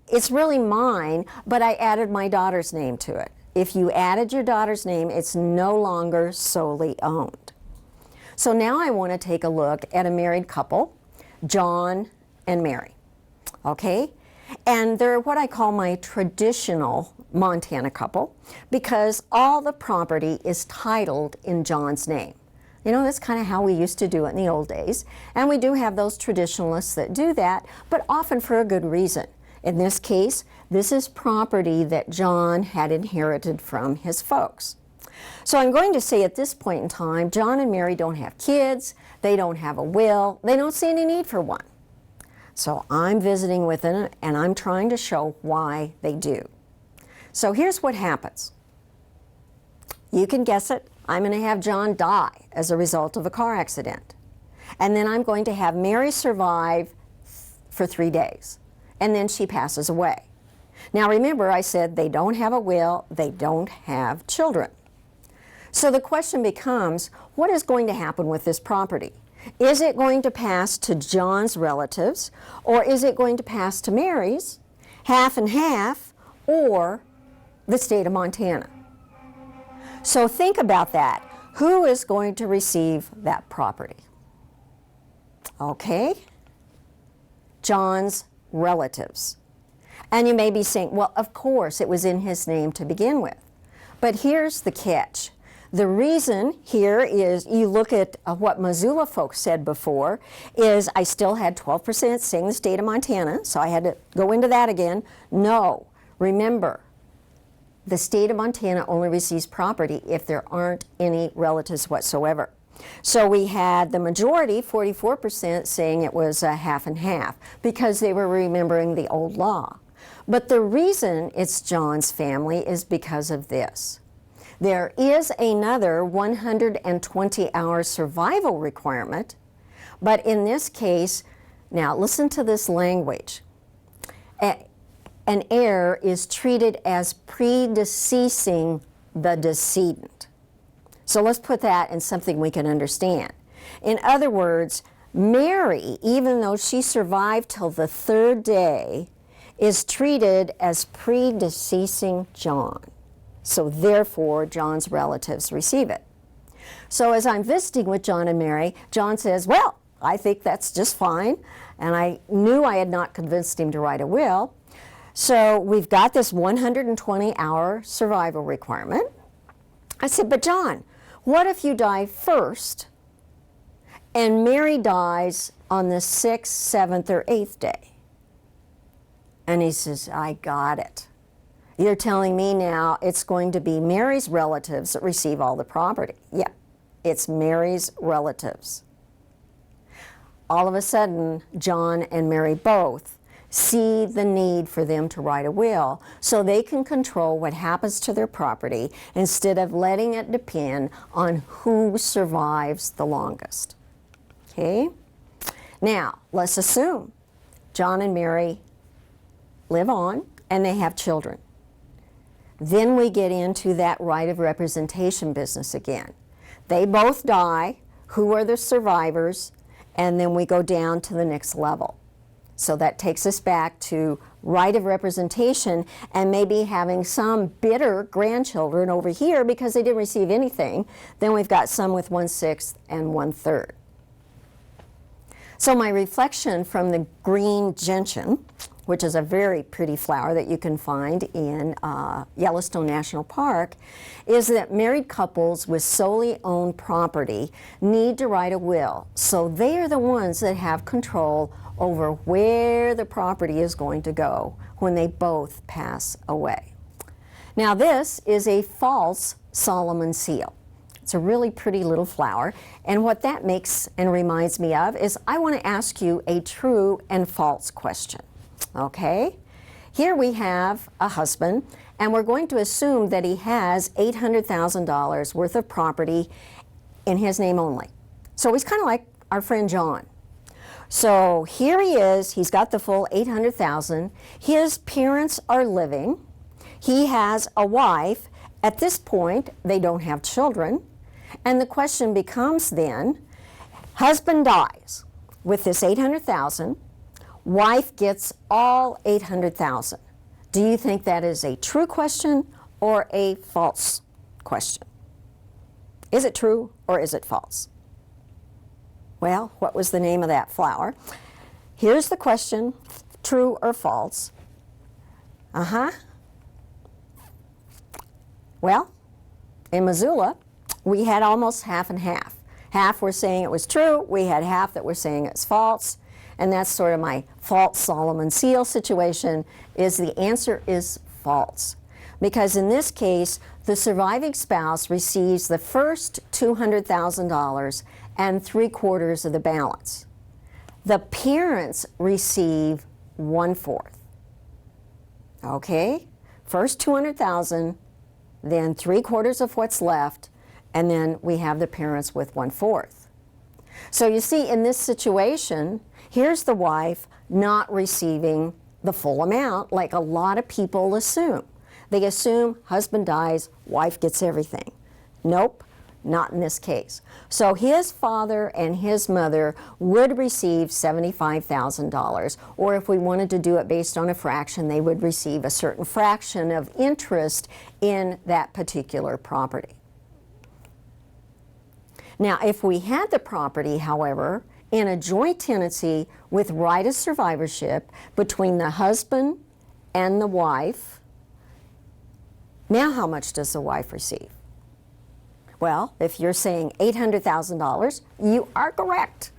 it's really mine, but I added my daughter's name to it. If you added your daughter's name, it's no longer solely owned. So now I want to take a look at a married couple, John and Mary, okay? And they're what I call my traditional Montana couple because all the property is titled in John's name. You know, that's kind of how we used to do it in the old days. And we do have those traditionalists that do that, but often for a good reason. In this case, this is property that John had inherited from his folks. So I'm going to say at this point in time, John and Mary don't have kids, they don't have a will, they don't see any need for one. So I'm visiting with them and I'm trying to show why they do. So here's what happens. You can guess it. I'm going to have John die as a result of a car accident. And then I'm going to have Mary survive for 3 days. And then she passes away. Now remember, I said they don't have a will, they don't have children. So the question becomes, what is going to happen with this property? Is it going to pass to John's relatives, or is it going to pass to Mary's, half and half, or the state of Montana? So think about that. Who is going to receive that property? Okay, John's relatives. And you may be saying, well, of course, it was in his name to begin with. But here's the catch. The reason here is, you look at what Missoula folks said before, is I still had 12% saying the state of Montana, so I had to go into that again. No, remember, the state of Montana only receives property if there aren't any relatives whatsoever. So we had the majority, 44%, saying it was half and half because they were remembering the old law. But the reason it's John's family is because of this. There is another 120-hour survival requirement, but in this case, Now listen to this language. An heir is treated as predeceasing the decedent. So let's put that in something we can understand. In other words, Mary, even though she survived till the 3rd day, is treated as predeceasing John. So therefore, John's relatives receive it. So as I'm visiting with John and Mary, John says, well, I think that's just fine. And I knew I had not convinced him to write a will. So we've got this 120-hour survival requirement. I said, but John, what if you die first and Mary dies on the 6th, 7th, or 8th day? And he says, I got it. You're telling me now it's going to be Mary's relatives that receive all the property. Yeah, it's Mary's relatives. All of a sudden, John and Mary both see the need for them to write a will so they can control what happens to their property instead of letting it depend on who survives the longest. Okay? Now, let's assume John and Mary live on and they have children. Then we get into that right of representation business again. They both die. Who are the survivors? And then we go down to the next level. So that takes us back to right of representation and maybe having some bitter grandchildren over here because they didn't receive anything. Then we've got some with 1/6 and 1/3. So my reflection from the green gentian, which is a very pretty flower that you can find in Yellowstone National Park, is that married couples with solely owned property need to write a will. So they are the ones that have control over where the property is going to go when they both pass away. Now this is a false Solomon seal. It's a really pretty little flower, and what that makes and reminds me of is I want to ask you a true and false question. Okay? Here we have a husband, and we're going to assume that he has $800,000 worth of property in his name only. So he's kind of like our friend John. So here he is, he's got the full $800,000. His parents are living. He has a wife. At this point, they don't have children. And the question becomes then, husband dies with this $800,000. Wife gets all $800,000. Do you think that is a true question or a false question? Is it true or is it false? Well, what was the name of that flower? Here's the question, true or false? Well, in Missoula, we had almost half and half. Half were saying it was true, we had half that were saying it's false, and that's sort of my false Solomon seal situation, is the answer is false. Because in this case, the surviving spouse receives the first $200,000 and 3/4 of the balance. The parents receive 1/4. Okay? First 200,000, then 3/4 of what's left, and then we have the parents with 1/4. So you see, in this situation, here's the wife not receiving the full amount like a lot of people assume. They assume husband dies, wife gets everything. Nope, not in this case. So his father and his mother would receive $75,000, or if we wanted to do it based on a fraction, they would receive a certain fraction of interest in that particular property. Now, if we had the property, however, in a joint tenancy with right of survivorship between the husband and the wife, now how much does the wife receive? Well, if you're saying $800,000, you are correct.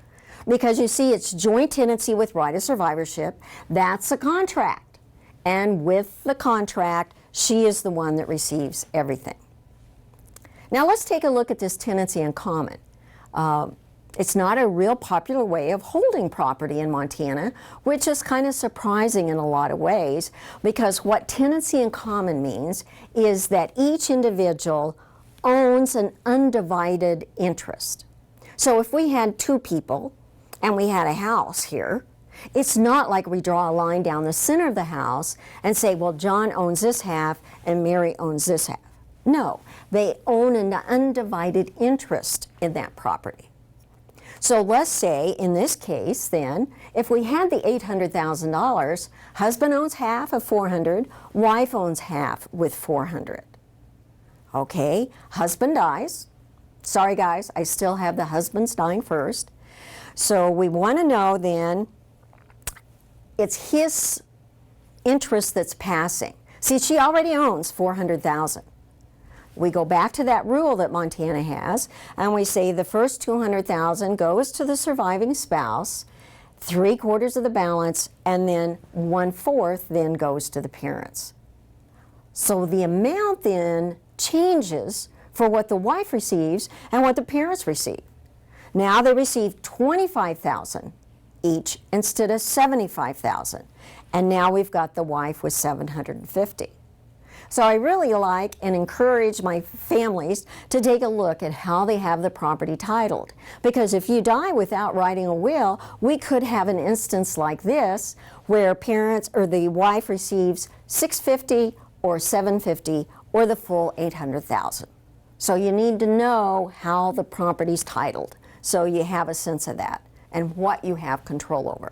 Because you see, it's joint tenancy with right of survivorship. That's a contract. And with the contract, she is the one that receives everything. Now let's take a look at this tenancy in common. It's not a real popular way of holding property in Montana, which is kind of surprising in a lot of ways, because what tenancy in common means is that each individual owns an undivided interest. So if we had two people and we had a house here, It's not like we draw a line down the center of the house and say, well, John owns this half and Mary owns this half. No, they own an undivided interest in that property. So let's say, in this case then, if we had the $800,000, husband owns half of $400,000, wife owns half with $400,000. Okay, husband dies. Sorry guys, I still have the husbands dying first. So we want to know then, it's his interest that's passing. See, she already owns $400,000. We go back to that rule that Montana has, and we say the first $200,000 goes to the surviving spouse, 3/4 of the balance, and then 1/4 then goes to the parents. So the amount then changes for what the wife receives and what the parents receive. Now they receive $25,000 each instead of $75,000, and now we've got the wife with $750,000. So I really like and encourage my families to take a look at how they have the property titled. Because if you die without writing a will, we could have an instance like this where parents or the wife receives $650,000 or $750,000 or the full $800,000. So you need to know how the property's titled so you have a sense of that and what you have control over.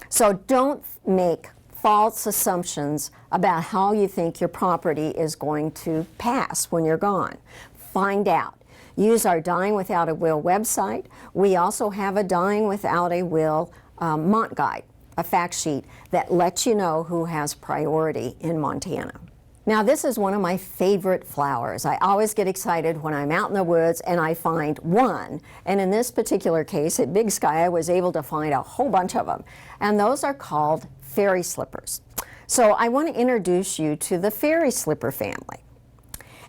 So don't make false assumptions about how you think your property is going to pass when you're gone. Find out. Use our Dying Without a Will website. We also have a Dying Without a Will Mont Guide, a fact sheet that lets you know who has priority in Montana. Now this is one of my favorite flowers. I always get excited when I'm out in the woods and I find one. And in this particular case at Big Sky, I was able to find a whole bunch of them. And those are called fairy slippers. So I want to introduce you to the fairy slipper family.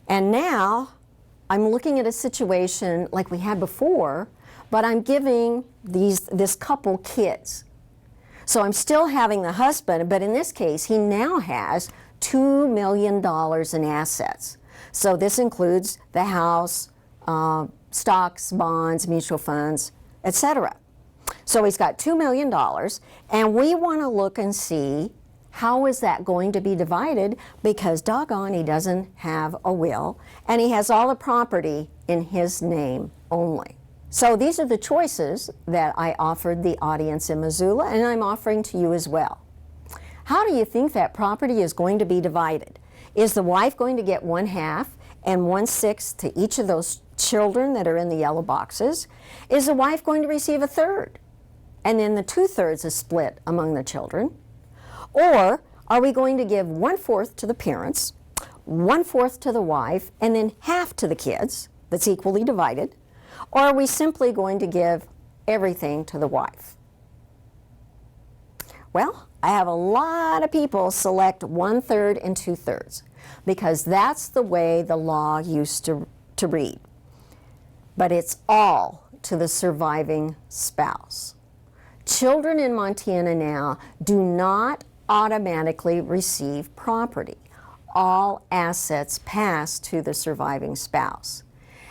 And now I'm looking at a situation like we had before, but I'm giving this couple kids. So I'm still having the husband, but in this case, he now has $2 million in assets. So this includes the house, stocks, bonds, mutual funds, etc. So he's got $2 million, and we want to look and see how is that going to be divided, because doggone, he doesn't have a will, and he has all the property in his name only. So these are the choices that I offered the audience in Missoula, and I'm offering to you as well. How do you think that property is going to be divided? Is the wife going to get 1/2 and 1/6 to each of those children that are in the yellow boxes? Is the wife going to receive 1/3? And then the 2/3 is split among the children? Or are we going to give 1/4 to the parents, 1/4 to the wife, and then 1/2 to the kids, that's equally divided? Or are we simply going to give everything to the wife? Well, I have a lot of people select 1/3 and 2/3 because that's the way the law used to read. But it's all to the surviving spouse. Children in Montana now do not automatically receive property. All assets pass to the surviving spouse.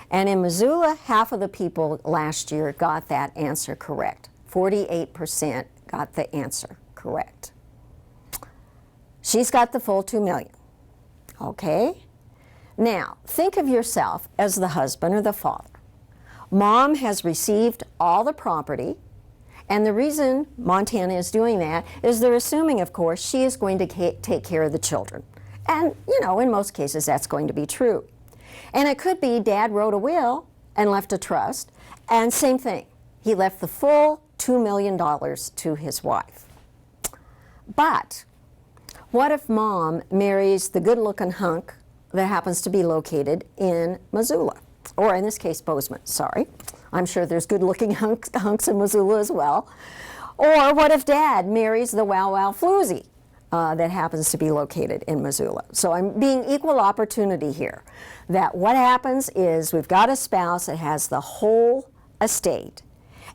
And in Missoula, half of the people last year got that answer correct. 48% got the answer correct. She's got the full $2 million. Okay? Now, think of yourself as the husband or the father. Mom has received all the property, and the reason Montana is doing that is they're assuming, of course, she is going to take care of the children. And, you know, in most cases that's going to be true. And it could be Dad wrote a will and left a trust, and same thing. He left the full $2 million to his wife. But what if Mom marries the good-looking hunk that happens to be located in Missoula? Or in this case, Bozeman, sorry. I'm sure there's good-looking hunks in Missoula as well. Or what if Dad marries the wow-wow floozy that happens to be located in Missoula? So I'm being equal opportunity here. That what happens is we've got a spouse that has the whole estate.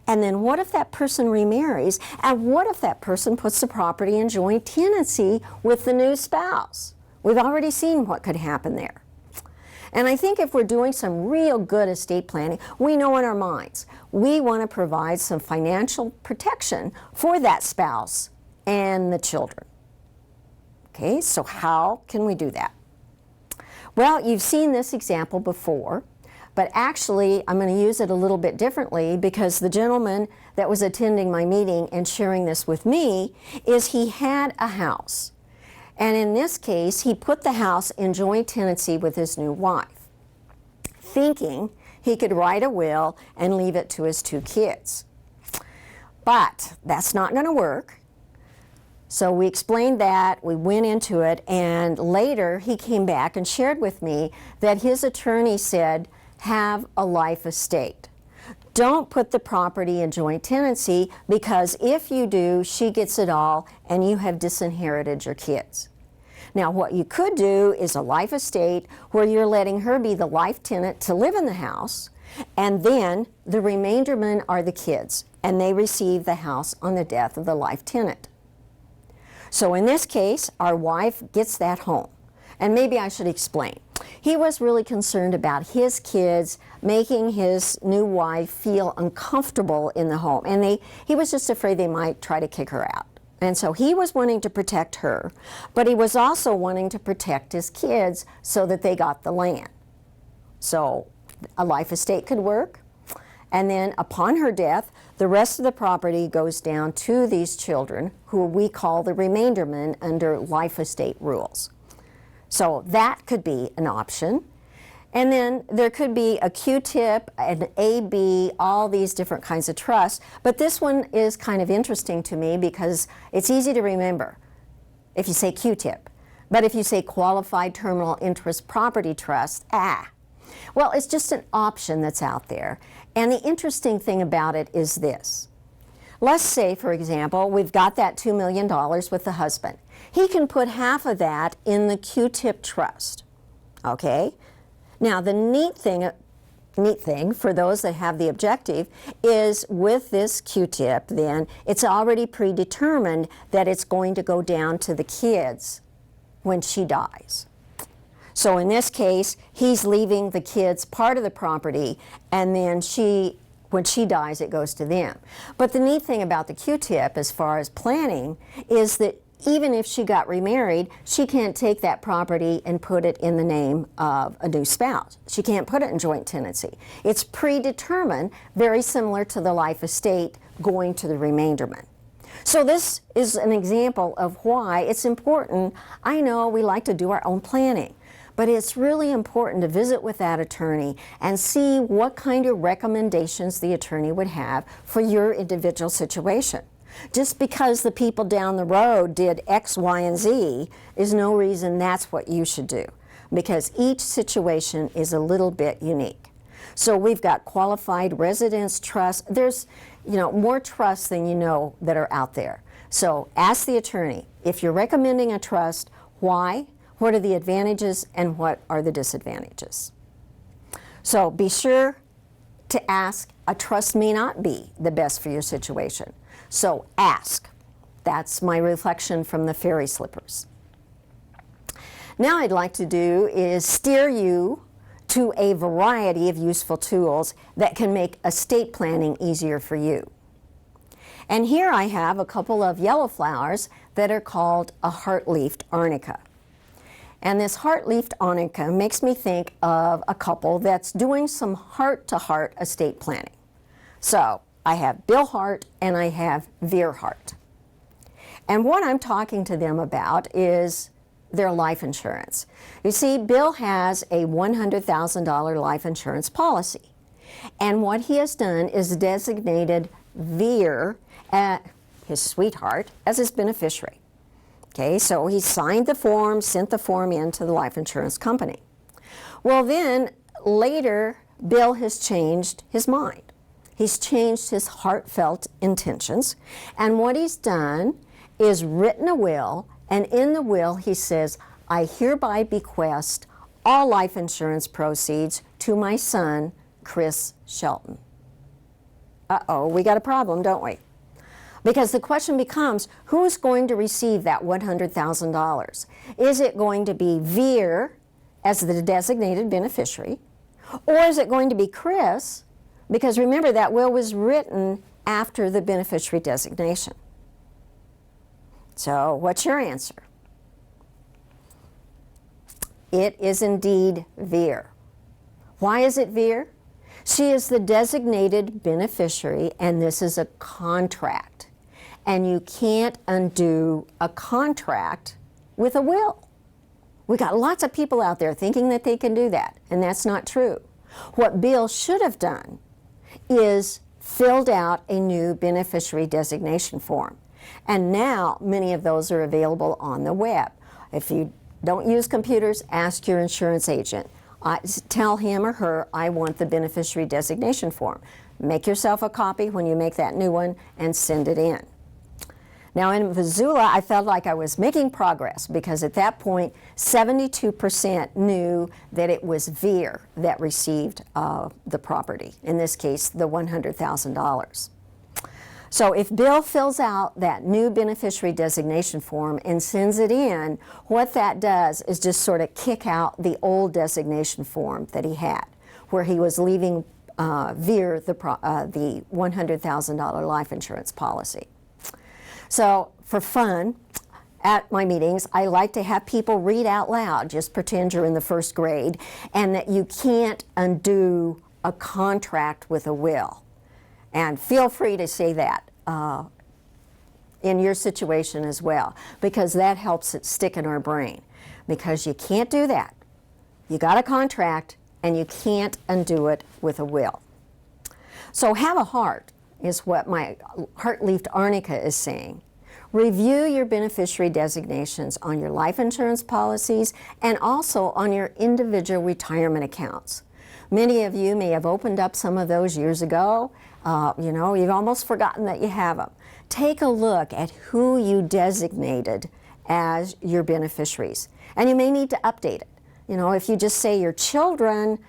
And then what if that person remarries? And what if that person puts the property in joint tenancy with the new spouse? We've already seen what could happen there. And I think if we're doing some real good estate planning, we know in our minds, we want to provide some financial protection for that spouse and the children. Okay, so how can we do that? Well, you've seen this example before, but actually I'm going to use it a little bit differently because the gentleman that was attending my meeting and sharing this with me is he had a house. And in this case, he put the house in joint tenancy with his new wife, thinking he could write a will and leave it to his 2 kids. But that's not going to work. So we explained that, we went into it, and later he came back and shared with me that his attorney said, have a life estate. Don't put the property in joint tenancy because if you do, she gets it all and you have disinherited your kids. Now what you could do is a life estate where you're letting her be the life tenant to live in the house, and then the remaindermen are the kids and they receive the house on the death of the life tenant. So in this case, our wife gets that home. And maybe I should explain. He was really concerned about his kids making his new wife feel uncomfortable in the home. And he was just afraid they might try to kick her out. And so he was wanting to protect her, but he was also wanting to protect his kids so that they got the land. So a life estate could work. And then upon her death, the rest of the property goes down to these children who we call the remaindermen under life estate rules. So that could be an option. And then there could be a Q-tip, an AB, all these different kinds of trusts. But this one is kind of interesting to me because it's easy to remember if you say Q-tip. But if you say qualified terminal interest property trust, well, it's just an option that's out there. And the interesting thing about it is this. Let's say, for example, we've got that $2 million with the husband. He can put half of that in the Q-tip trust, okay? Now, the neat thing for those that have the objective is with this Q-tip, then, it's already predetermined that it's going to go down to the kids when she dies. So in this case, he's leaving the kids part of the property, and then when she dies, it goes to them. But the neat thing about the Q-tip as far as planning is that even if she got remarried, she can't take that property and put it in the name of a new spouse. She can't put it in joint tenancy. It's predetermined, very similar to the life estate going to the remaindermen. So this is an example of why it's important. I know we like to do our own planning, but it's really important to visit with that attorney and see what kind of recommendations the attorney would have for your individual situation. Just because the people down the road did X, Y, and Z is no reason that's what you should do, because each situation is a little bit unique. So we've got qualified residence trust. There's more trusts than you know that are out there. So ask the attorney, if you're recommending a trust, why? What are the advantages and what are the disadvantages? So be sure to ask. A trust may not be the best for your situation. So ask. That's my reflection from the fairy slippers. Now I'd like to do is steer you to a variety of useful tools that can make estate planning easier for you. And here I have a couple of yellow flowers that are called a heart-leafed arnica. And this heart-leafed arnica makes me think of a couple that's doing some heart-to-heart estate planning. So I have Bill Hart and I have Veer Hart. And what I'm talking to them about is their life insurance. You see, Bill has a $100,000 life insurance policy. And what he has done is designated Veer, his sweetheart, as his beneficiary. Okay, so he signed the form, sent the form in to the life insurance company. Well, then later, Bill has changed his mind. He's changed his heartfelt intentions, and what he's done is written a will, and in the will he says, I hereby bequest all life insurance proceeds to my son, Chris Shelton. Uh-oh, we got a problem, don't we? Because the question becomes, who's going to receive that $100,000? Is it going to be Veer as the designated beneficiary, or is it going to be Chris? Because remember, that will was written after the beneficiary designation. So what's your answer? It is indeed Veer. Why is it Veer? She is the designated beneficiary, and this is a contract. And you can't undo a contract with a will. We got lots of people out there thinking that they can do that, and that's not true. What Bill should have done is filled out a new beneficiary designation form. And now many of those are available on the web. If you don't use computers, ask your insurance agent. Tell him or her, I want the beneficiary designation form. Make yourself a copy when you make that new one and send it in. Now in Missoula, I felt like I was making progress because at that point, 72% knew that it was Veer that received the property, in this case, the $100,000. So if Bill fills out that new beneficiary designation form and sends it in, what that does is just sort of kick out the old designation form that he had, where he was leaving Veer the $100,000 life insurance policy. So for fun, at my meetings, I like to have people read out loud, just pretend you're in the first grade, and that you can't undo a contract with a will. And feel free to say that in your situation as well, because that helps it stick in our brain. Because you can't do that. You got a contract, and you can't undo it with a will. So have a heart is what my heart-leafed arnica is saying. Review your beneficiary designations on your life insurance policies and also on your individual retirement accounts. Many of you may have opened up some of those years ago. You know, you've almost forgotten that you have them. Take a look at who you designated as your beneficiaries. And you may need to update it. You know, if you just say your children,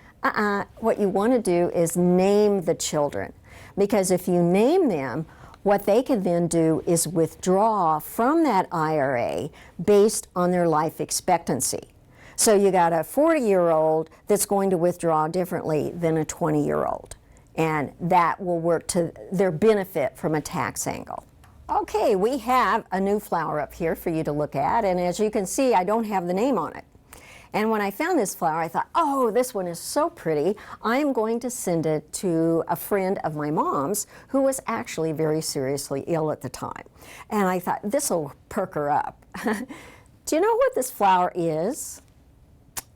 what you want to do is name the children. Because if you name them, what they can then do is withdraw from that IRA based on their life expectancy. So you got a 40-year-old that's going to withdraw differently than a 20-year-old. And that will work to their benefit from a tax angle. Okay, we have a new flower up here for you to look at, and as you can see, I don't have the name on it. And when I found this flower, I thought, oh, this one is so pretty. I'm going to send it to a friend of my mom's who was actually very seriously ill at the time. And I thought, this will perk her up. Do you know what this flower is?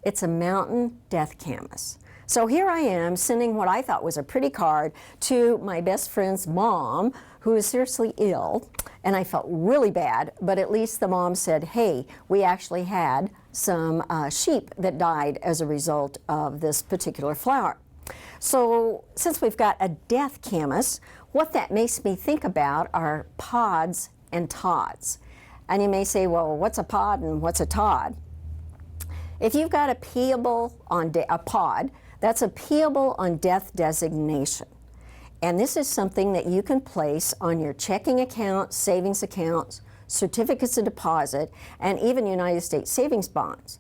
It's a mountain death camas. So here I am sending what I thought was a pretty card to my best friend's mom, who is seriously ill. And I felt really bad, but at least the mom said, hey, we actually had some sheep that died as a result of this particular flower. So since we've got a death camas, what that makes me think about are pods and tods. And you may say, well, what's a pod and what's a tod? If you've got a payable on a pod, that's a payable on death designation. And this is something that you can place on your checking account, savings accounts, certificates of deposit, and even United States savings bonds.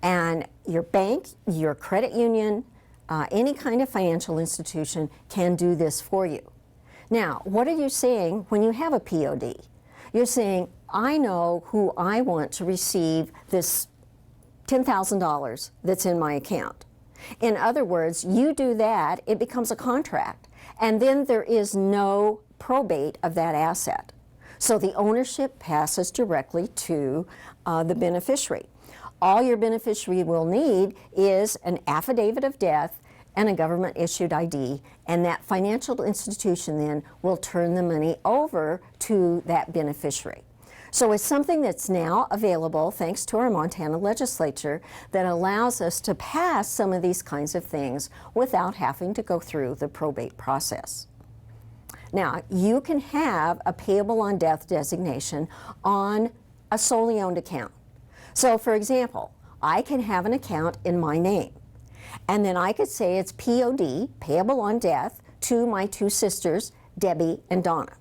And your bank, your credit union, any kind of financial institution can do this for you. Now, what are you saying when you have a POD? You're saying, I know who I want to receive this $10,000 that's in my account. In other words, you do that, it becomes a contract, and then there is no probate of that asset. So the ownership passes directly to the beneficiary. All your beneficiary will need is an affidavit of death and a government-issued ID, and that financial institution then will turn the money over to that beneficiary. So it's something that's now available, thanks to our Montana legislature, that allows us to pass some of these kinds of things without having to go through the probate process. Now, you can have a payable on death designation on a solely owned account. So for example, I can have an account in my name, and then I could say it's POD, payable on death, to my two sisters, Debbie and Donna.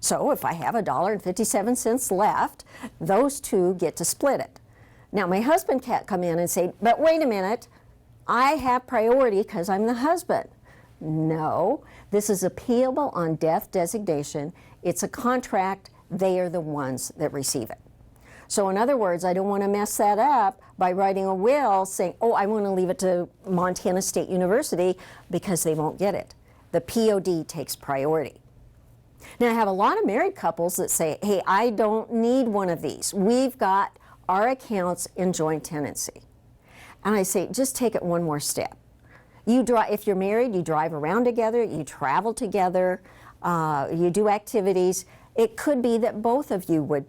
So if I have $1.57 left, those two get to split it. Now, my husband can't come in and say, but wait a minute, I have priority because I'm the husband. No, this is appealable on death designation. It's a contract. They are the ones that receive it. So in other words, I don't want to mess that up by writing a will saying, oh, I want to leave it to Montana State University, because they won't get it. The POD takes priority. Now, I have a lot of married couples that say, hey, I don't need one of these. We've got our accounts in joint tenancy. And I say, just take it one more step. If you're married, you drive around together, you travel together, you do activities. It could be that both of you would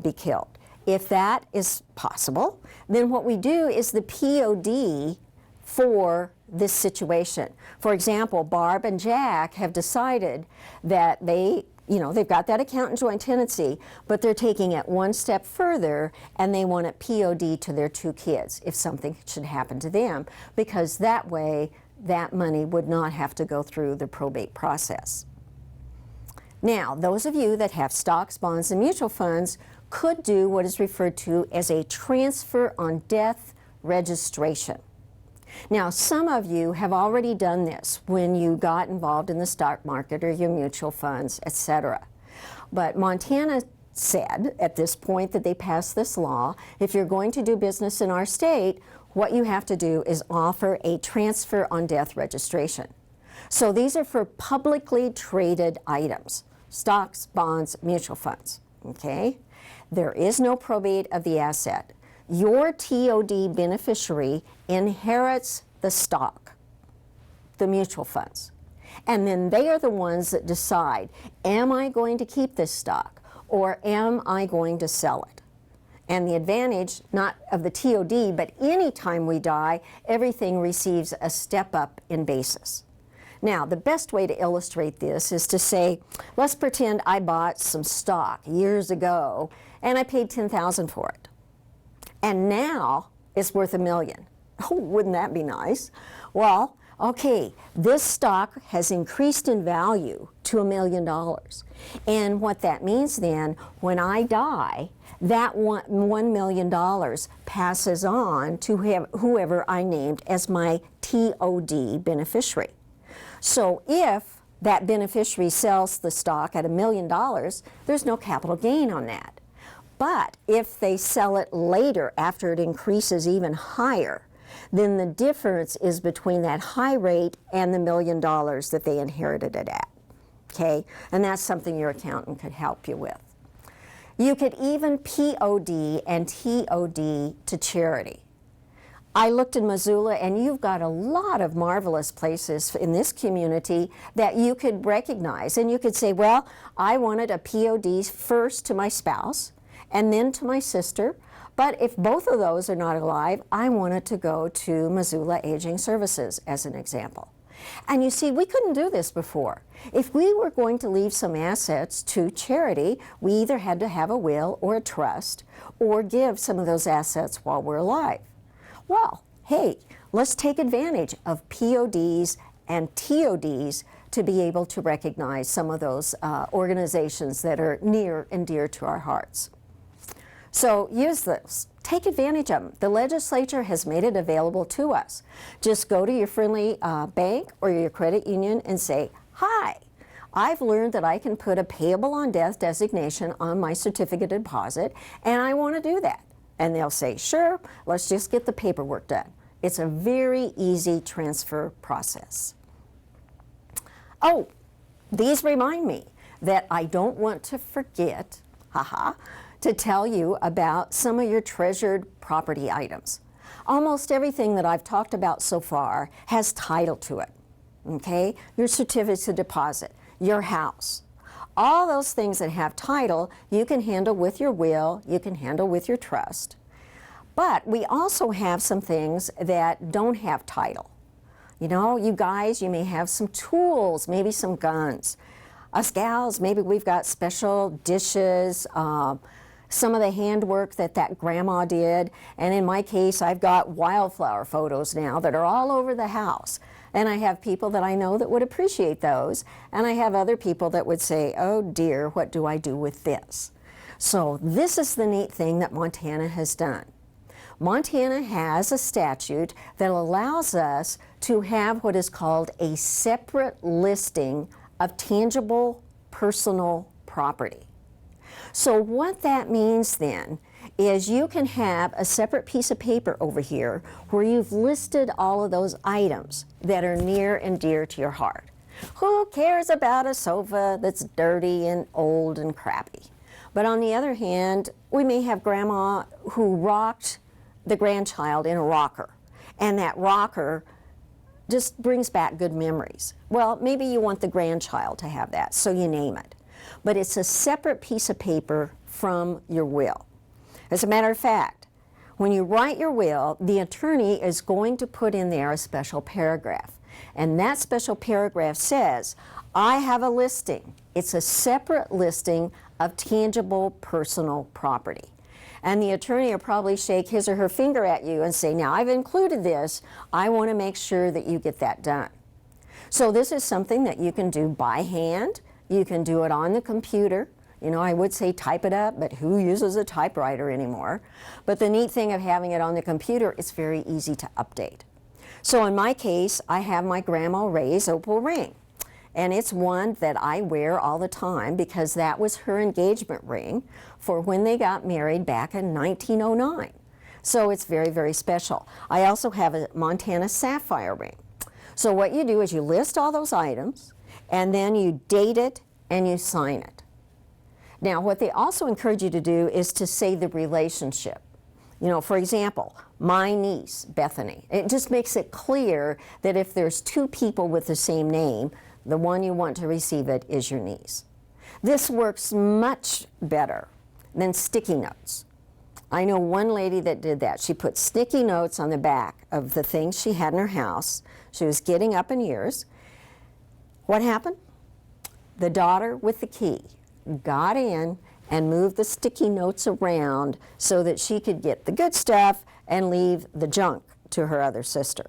be killed. If that is possible, then what we do is the POD for this situation. For example, Barb and Jack have decided that they've got that account in joint tenancy, but they're taking it one step further, and they want it POD to their 2 kids if something should happen to them, because that way that money would not have to go through the probate process. Now, those of you that have stocks, bonds, and mutual funds could do what is referred to as a transfer on death registration. Now, some of you have already done this when you got involved in the stock market or your mutual funds, etc. But Montana said at this point that they passed this law, if you're going to do business in our state, what you have to do is offer a transfer on death registration. So these are for publicly traded items, stocks, bonds, mutual funds, okay? There is no probate of the asset. Your TOD beneficiary inherits the stock, the mutual funds. And then they are the ones that decide, am I going to keep this stock or am I going to sell it? And the advantage, not of the TOD, but any time we die, everything receives a step up in basis. Now, the best way to illustrate this is to say, let's pretend I bought some stock years ago and I paid $10,000 for it. And now it's worth $1 million. Oh, wouldn't that be nice? Well, okay, this stock has increased in value to $1 million. And what that means then, when I die, that $1 million passes on to whoever I named as my TOD beneficiary. So if that beneficiary sells the stock at $1 million, there's no capital gain on that. But if they sell it later after it increases even higher, then the difference is between that high rate and the $1 million that they inherited it at. Okay? And that's something your accountant could help you with. You could even POD and TOD to charity. I looked in Missoula, and you've got a lot of marvelous places in this community that you could recognize. And you could say, well, I wanted a POD first to my spouse and then to my sister. But if both of those are not alive, I wanted to go to Missoula Aging Services as an example. And you see, we couldn't do this before. If we were going to leave some assets to charity, we either had to have a will or a trust or give some of those assets while we're alive. Well, hey, let's take advantage of PODs and TODs to be able to recognize some of those organizations that are near and dear to our hearts. So use those. Take advantage of them. The legislature has made it available to us. Just go to your friendly bank or your credit union and say, hi, I've learned that I can put a payable on death designation on my certificate of deposit, and I want to do that. And they'll say, sure, let's just get the paperwork done. It's a very easy transfer process. Oh, these remind me that I don't want to forget, to tell you about some of your treasured property items. Almost everything that I've talked about so far has title to it, okay? Your certificates of deposit, your house. All those things that have title, you can handle with your will, you can handle with your trust. But we also have some things that don't have title. You know, you guys, you may have some tools, maybe some guns. Us gals, maybe we've got special dishes, some of the handwork that grandma did. And in my case, I've got wildflower photos now that are all over the house. And I have people that I know that would appreciate those. And I have other people that would say, oh dear, what do I do with this? So this is the neat thing that Montana has done. Montana has a statute that allows us to have what is called a separate listing of tangible personal property. So what that means then is you can have a separate piece of paper over here where you've listed all of those items that are near and dear to your heart. Who cares about a sofa that's dirty and old and crappy? But on the other hand, we may have grandma who rocked the grandchild in a rocker, and that rocker just brings back good memories. Well, maybe you want the grandchild to have that, so you name it. But it's a separate piece of paper from your will. As a matter of fact, when you write your will, the attorney is going to put in there a special paragraph. And that special paragraph says, I have a listing. It's a separate listing of tangible personal property. And the attorney will probably shake his or her finger at you and say, now I've included this. I want to make sure that you get that done. So this is something that you can do by hand. You can do it on the computer. You know, I would say type it up, but who uses a typewriter anymore? But the neat thing of having it on the computer, it's very easy to update. So in my case, I have my Grandma Ray's opal ring. And it's one that I wear all the time because that was her engagement ring for when they got married back in 1909. So it's very, very special. I also have a Montana sapphire ring. So what you do is you list all those items, and then you date it and you sign it. Now, what they also encourage you to do is to say the relationship. You know, for example, my niece, Bethany. It just makes it clear that if there's two people with the same name, the one you want to receive it is your niece. This works much better than sticky notes. I know one lady that did that. She put sticky notes on the back of the things she had in her house. She was getting up in years. What happened? The daughter with the key got in and moved the sticky notes around so that she could get the good stuff and leave the junk to her other sister.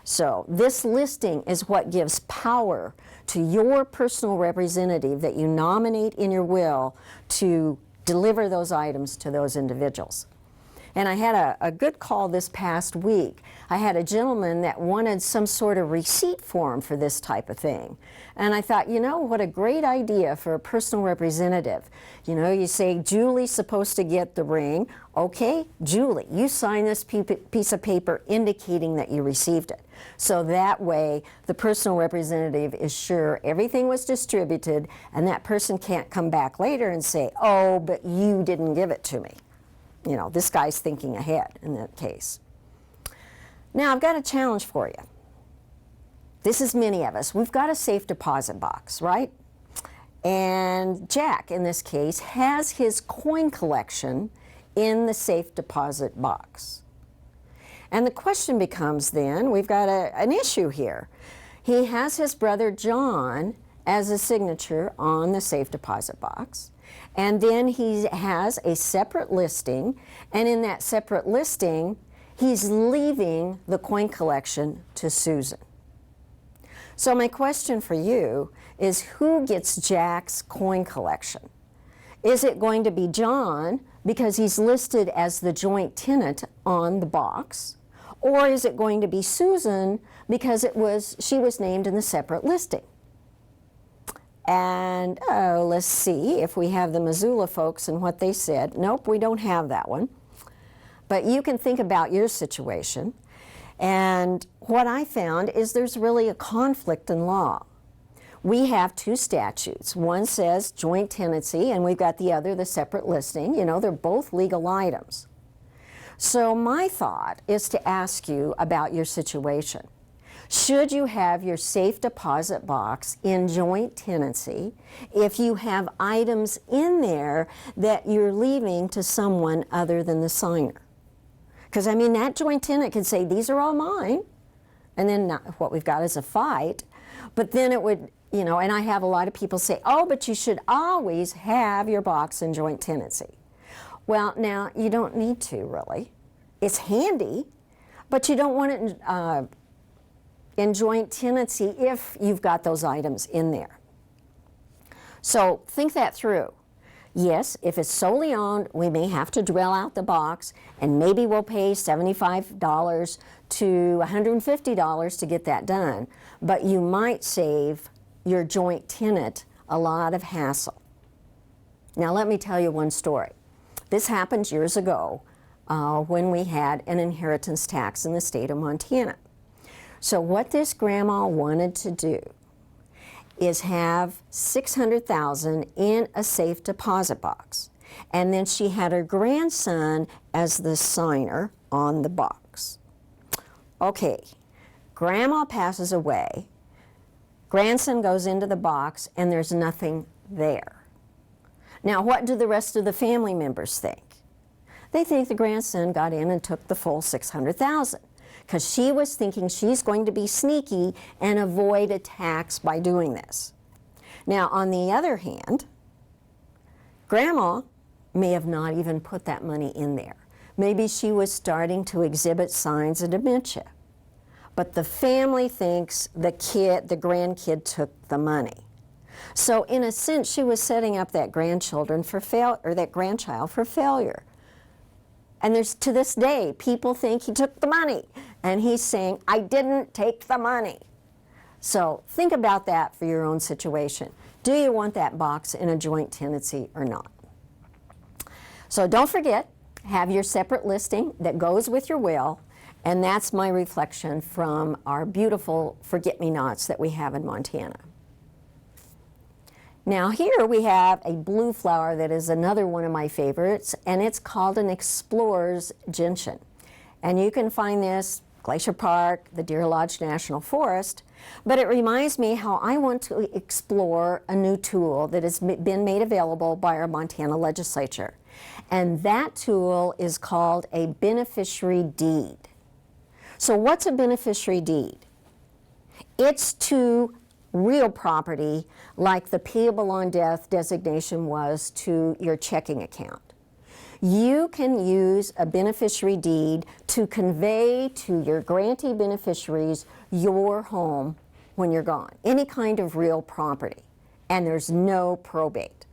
So this listing is what gives power to your personal representative that you nominate in your will to deliver those items to those individuals. And I had a good call this past week. I had a gentleman that wanted some sort of receipt form for this type of thing. And I thought, you know, what a great idea for a personal representative. You know, you say, Julie's supposed to get the ring. Okay, Julie, you sign this piece of paper indicating that you received it. So that way, the personal representative is sure everything was distributed, and that person can't come back later and say, oh, but you didn't give it to me. You know, this guy's thinking ahead in that case. Now, I've got a challenge for you. This is many of us. We've got a safe deposit box, right? And Jack, in this case, has his coin collection in the safe deposit box. And the question becomes then, we've got an issue here. He has his brother John as a signature on the safe deposit box. And then he has a separate listing, and in that separate listing, he's leaving the coin collection to Susan. So my question for you is, who gets Jack's coin collection? Is it going to be John because he's listed as the joint tenant on the box? Or is it going to be Susan because she was named in the separate listing? And let's see if we have the Missoula folks and what they said. Nope, we don't have that one. But you can think about your situation. And what I found is there's really a conflict in law. We have two statutes. One says joint tenancy, and we've got the other, the separate listing. You know, they're both legal items. So my thought is to ask you about your situation. Should you have your safe deposit box in joint tenancy if you have items in there that you're leaving to someone other than the signer? Because, I mean, that joint tenant could say, these are all mine, and then what we've got is a fight. But then it would, you know, and I have a lot of people say, oh, but you should always have your box in joint tenancy. Well, now, you don't need to, really. It's handy, but you don't want it in joint tenancy if you've got those items in there. So think that through. Yes, if it's solely owned, we may have to drill out the box, and maybe we'll pay $75 to $150 to get that done. But you might save your joint tenant a lot of hassle. Now let me tell you one story. This happened years ago when we had an inheritance tax in the state of Montana. So what this grandma wanted to do is have $600,000 in a safe deposit box. And then she had her grandson as the signer on the box. Okay, grandma passes away, grandson goes into the box, and there's nothing there. Now, what do the rest of the family members think? They think the grandson got in and took the full $600,000. Because she was thinking she's going to be sneaky and avoid a tax by doing this. Now, on the other hand, Grandma may have not even put that money in there. Maybe she was starting to exhibit signs of dementia. But the family thinks the grandkid took the money. So in a sense, she was setting up that grandchild for failure. And to this day, people think he took the money. And he's saying, I didn't take the money. So think about that for your own situation. Do you want that box in a joint tenancy or not? So don't forget, have your separate listing that goes with your will. And that's my reflection from our beautiful forget-me-nots that we have in Montana. Now here we have a blue flower that is another one of my favorites, and it's called an explorer's gentian. And you can find this Glacier Park, the Deer Lodge National Forest, but it reminds me how I want to explore a new tool that has been made available by our Montana legislature. And that tool is called a beneficiary deed. So what's a beneficiary deed? It's to real property like the payable on death designation was to your checking account. You can use a beneficiary deed to convey to your grantee beneficiaries your home when you're gone, any kind of real property, and there's no probate.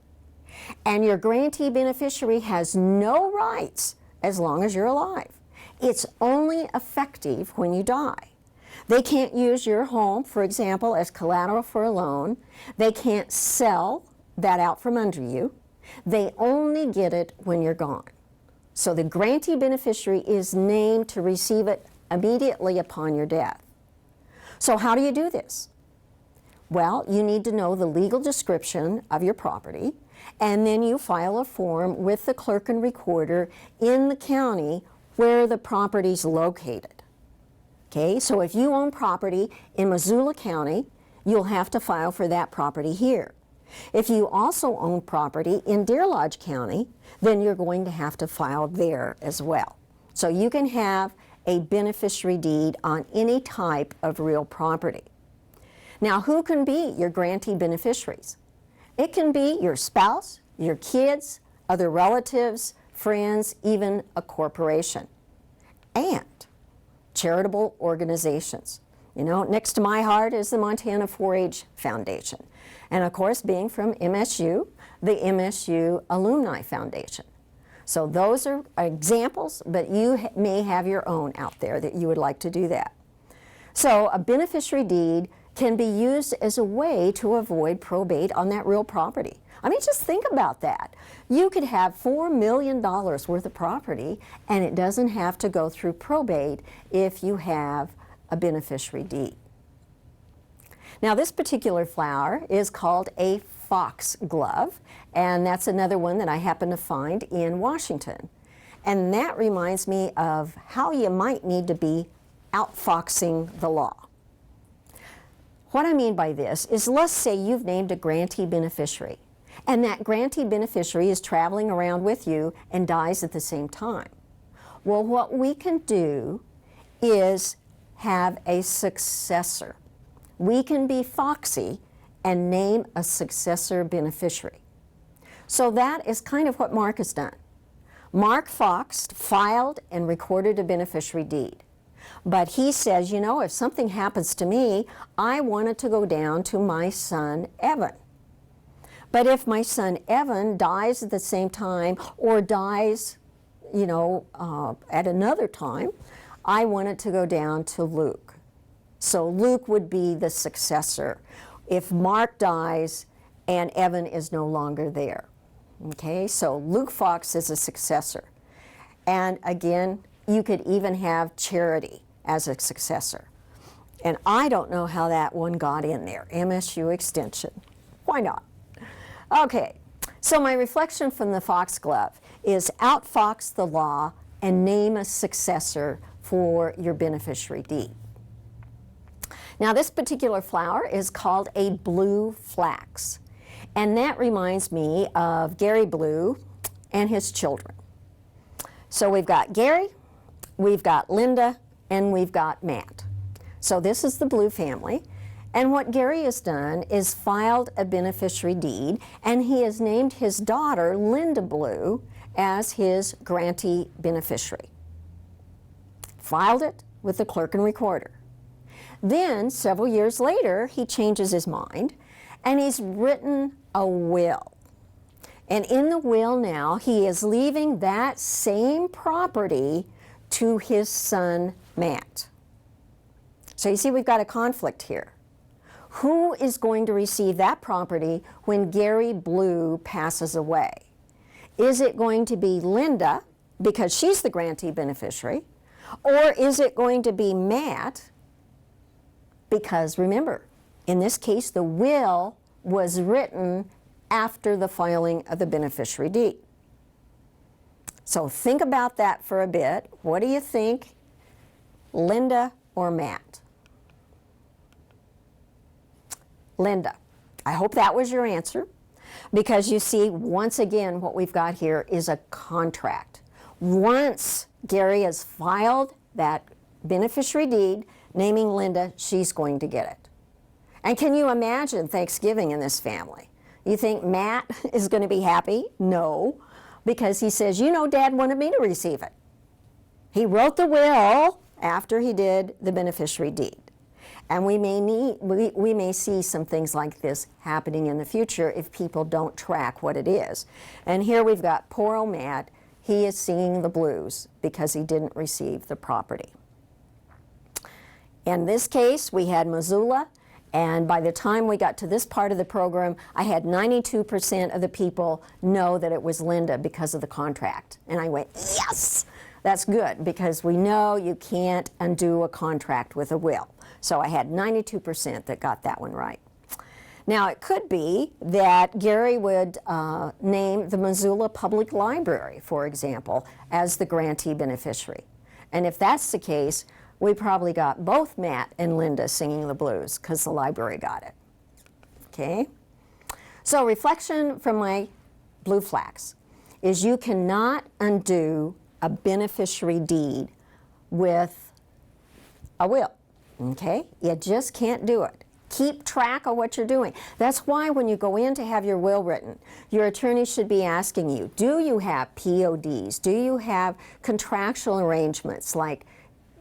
And your grantee beneficiary has no rights as long as you're alive. It's only effective when you die. They can't use your home, for example, as collateral for a loan. They can't sell that out from under you. They only get it when you're gone. So the grantee beneficiary is named to receive it immediately upon your death. So how do you do this? Well, you need to know the legal description of your property, and then you file a form with the clerk and recorder in the county where the property's located. Okay, so if you own property in Missoula County, you'll have to file for that property here. If you also own property in Deer Lodge County, then you're going to have to file there as well. So you can have a beneficiary deed on any type of real property. Now, who can be your grantee beneficiaries? It can be your spouse, your kids, other relatives, friends, even a corporation, and charitable organizations. You know, next to my heart is the Montana 4-H Foundation. And of course, being from MSU, the MSU Alumni Foundation. So those are examples, but you may have your own out there that you would like to do that. So a beneficiary deed can be used as a way to avoid probate on that real property. I mean, just think about that. You could have $4 million worth of property, and it doesn't have to go through probate if you have a beneficiary deed. Now, this particular flower is called a foxglove, and that's another one that I happen to find in Washington. And that reminds me of how you might need to be outfoxing the law. What I mean by this is, let's say you've named a grantee beneficiary, and that grantee beneficiary is traveling around with you and dies at the same time. Well, what we can do is have a successor. We can be foxy and name a successor beneficiary. So that is kind of what Mark has done. Mark foxed, filed, and recorded a beneficiary deed. But he says, you know, if something happens to me, I want it to go down to my son, Evan. But if my son Evan dies at the same time or dies, at another time, I want it to go down to Luke. So Luke would be the successor if Mark dies and Evan is no longer there. Okay, so Luke Fox is a successor. And again, you could even have Charity as a successor. And I don't know how that one got in there, MSU Extension. Why not? Okay, so my reflection from the foxglove is outfox the law and name a successor for your beneficiary deed. Now this particular flower is called a blue flax, and that reminds me of Gary Blue and his children. So we've got Gary, we've got Linda, and we've got Matt. So this is the Blue family, and what Gary has done is filed a beneficiary deed, and he has named his daughter Linda Blue as his grantee beneficiary. Filed it with the clerk and recorder. Then, several years later, he changes his mind, and he's written a will. And in the will now, he is leaving that same property to his son, Matt. So you see, we've got a conflict here. Who is going to receive that property when Gary Blue passes away? Is it going to be Linda, because she's the grantee beneficiary, or is it going to be Matt? Because remember, in this case, the will was written after the filing of the beneficiary deed. So think about that for a bit. What do you think, Linda or Matt? Linda. I hope that was your answer, because you see, once again, what we've got here is a contract. Once Gary has filed that beneficiary deed naming Linda, she's going to get it. And can you imagine Thanksgiving in this family? You think Matt is going to be happy? No, because he says, Dad wanted me to receive it. He wrote the will after he did the beneficiary deed. And we may see some things like this happening in the future if people don't track what it is. And here we've got poor old Matt. He is singing the blues because he didn't receive the property. In this case, we had Missoula, and by the time we got to this part of the program, I had 92% of the people know that it was Linda because of the contract. And I went, yes! That's good, because we know you can't undo a contract with a will. So I had 92% that got that one right. Now, it could be that Gary would name the Missoula Public Library, for example, as the grantee beneficiary. And if that's the case, we probably got both Matt and Linda singing the blues because the library got it. Okay? So reflection from my blue flax is you cannot undo a beneficiary deed with a will. Okay? You just can't do it. Keep track of what you're doing. That's why when you go in to have your will written, your attorney should be asking you, do you have P.O.D.s? Do you have contractual arrangements like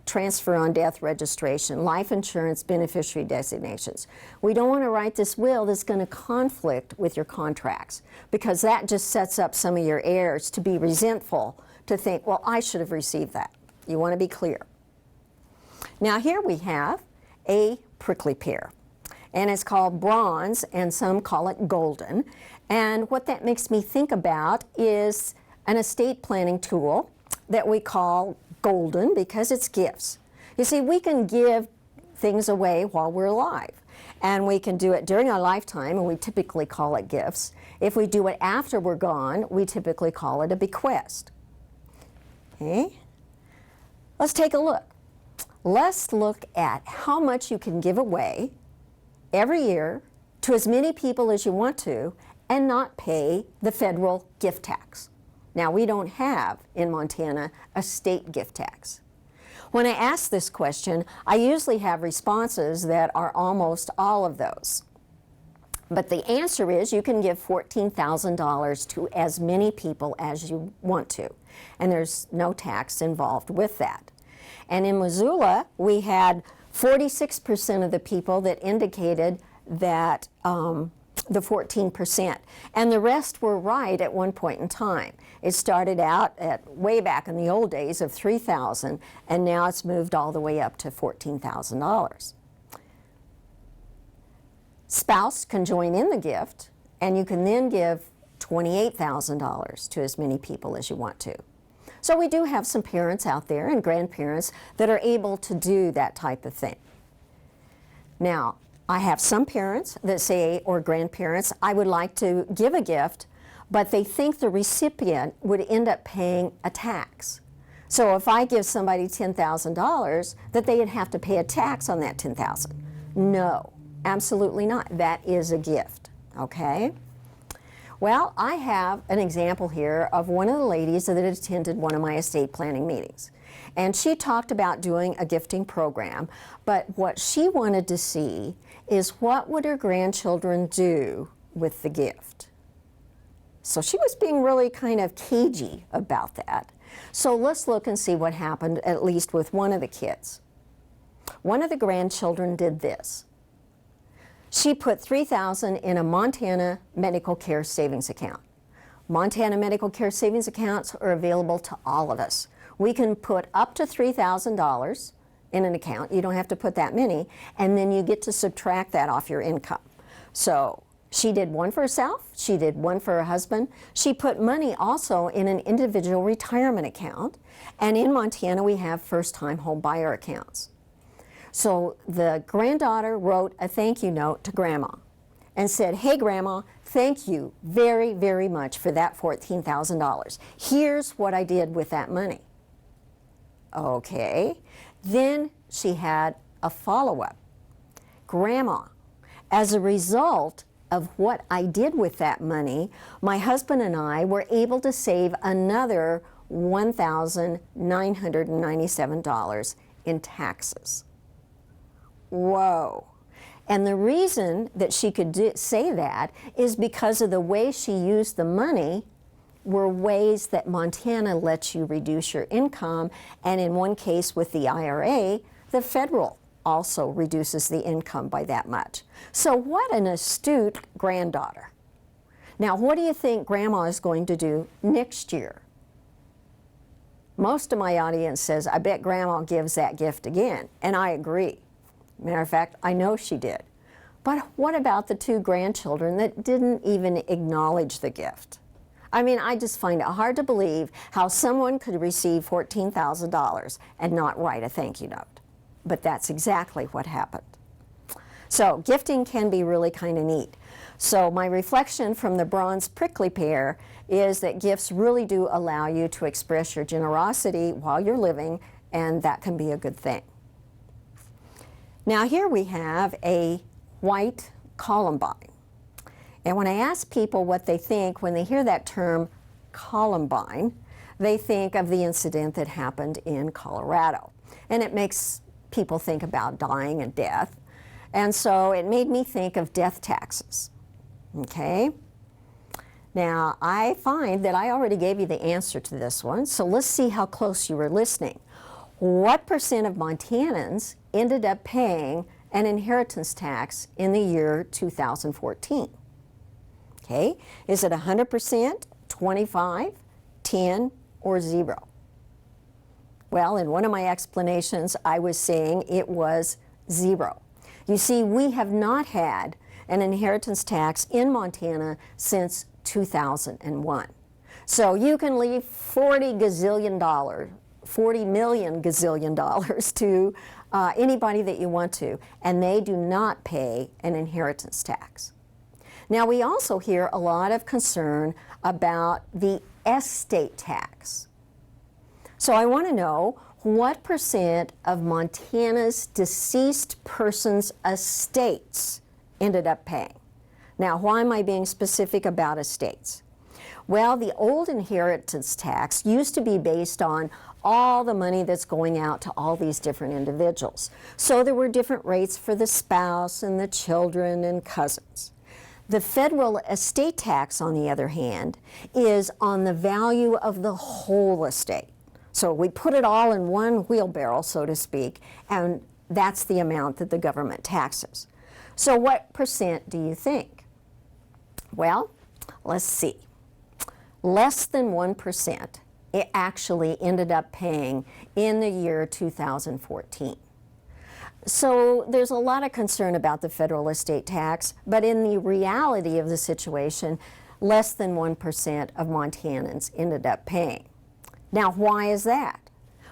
transfer on death registration, life insurance beneficiary designations? We don't want to write this will that's going to conflict with your contracts, because that just sets up some of your heirs to be resentful, to think, well, I should have received that. You want to be clear. Now here we have a prickly pear, and it's called bronze, and some call it golden. And what that makes me think about is an estate planning tool that we call golden because it's gifts. You see, we can give things away while we're alive, and we can do it during our lifetime, and we typically call it gifts. If we do it after we're gone, we typically call it a bequest. Okay? Let's take a look. Let's look at how much you can give away every year to as many people as you want to and not pay the federal gift tax. Now, we don't have in Montana a state gift tax. When I ask this question, I usually have responses that are almost all of those. But the answer is you can give $14,000 to as many people as you want to, and there's no tax involved with that. And in Missoula, we had 46% of the people that indicated that the 14%. And the rest were right at one point in time. It started out at way back in the old days of $3,000, and now it's moved all the way up to $14,000. Spouse can join in the gift, and you can then give $28,000 to as many people as you want to. So we do have some parents out there and grandparents that are able to do that type of thing. Now, I have some parents that say, or grandparents, I would like to give a gift, but they think the recipient would end up paying a tax. So if I give somebody $10,000, that they would have to pay a tax on that $10,000. No, absolutely not. That is a gift, okay? Well, I have an example here of one of the ladies that attended one of my estate planning meetings. And she talked about doing a gifting program, but what she wanted to see is what would her grandchildren do with the gift. So she was being really kind of cagey about that. So let's look and see what happened, at least with one of the kids. One of the grandchildren did this. She put $3,000 in a Montana medical care savings account. Montana medical care savings accounts are available to all of us. We can put up to $3,000 in an account. You don't have to put that many, and then you get to subtract that off your income. So she did one for herself, she did one for her husband. She put money also in an individual retirement account, and in Montana we have first-time home buyer accounts. So the granddaughter wrote a thank you note to Grandma and said, "Hey Grandma, thank you very, very much for that $14,000. Here's what I did with that money." Okay, then she had a follow-up. "Grandma, as a result of what I did with that money, my husband and I were able to save another $1,997 in taxes." Whoa. And the reason that she could say that is because of the way she used the money were ways that Montana lets you reduce your income, and in one case with the IRA, the federal also reduces the income by that much. So what an astute granddaughter. Now, what do you think Grandma is going to do next year? Most of my audience says, I bet Grandma gives that gift again, and I agree. Matter of fact, I know she did. But what about the two grandchildren that didn't even acknowledge the gift? I mean, I just find it hard to believe how someone could receive $14,000 and not write a thank you note. But that's exactly what happened. So gifting can be really kind of neat. So my reflection from the bronze prickly pear is that gifts really do allow you to express your generosity while you're living, and that can be a good thing. Now here we have a white columbine. And when I ask people what they think when they hear that term Columbine, they think of the incident that happened in Colorado. And it makes people think about dying and death. And so it made me think of death taxes. Okay? Now, I find that I already gave you the answer to this one, so let's see how close you were listening. What percent of Montanans ended up paying an inheritance tax in the year 2014? Okay, is it 100%, 25, 10, or 0? Well, in one of my explanations, I was saying it was 0. You see, we have not had an inheritance tax in Montana since 2001. So you can leave $40 million gazillion dollars to anybody that you want to, and they do not pay an inheritance tax. Now, we also hear a lot of concern about the estate tax. So I want to know what percent of Montana's deceased persons' estates ended up paying. Now, why am I being specific about estates? Well, the old inheritance tax used to be based on all the money that's going out to all these different individuals. So there were different rates for the spouse and the children and cousins. The federal estate tax, on the other hand, is on the value of the whole estate. So we put it all in one wheelbarrow, so to speak, and that's the amount that the government taxes. So what percent do you think? Well, let's see. Less than 1% it actually ended up paying in the year 2014. So there's a lot of concern about the federal estate tax, but in the reality of the situation, less than 1% of Montanans ended up paying. Now, why is that?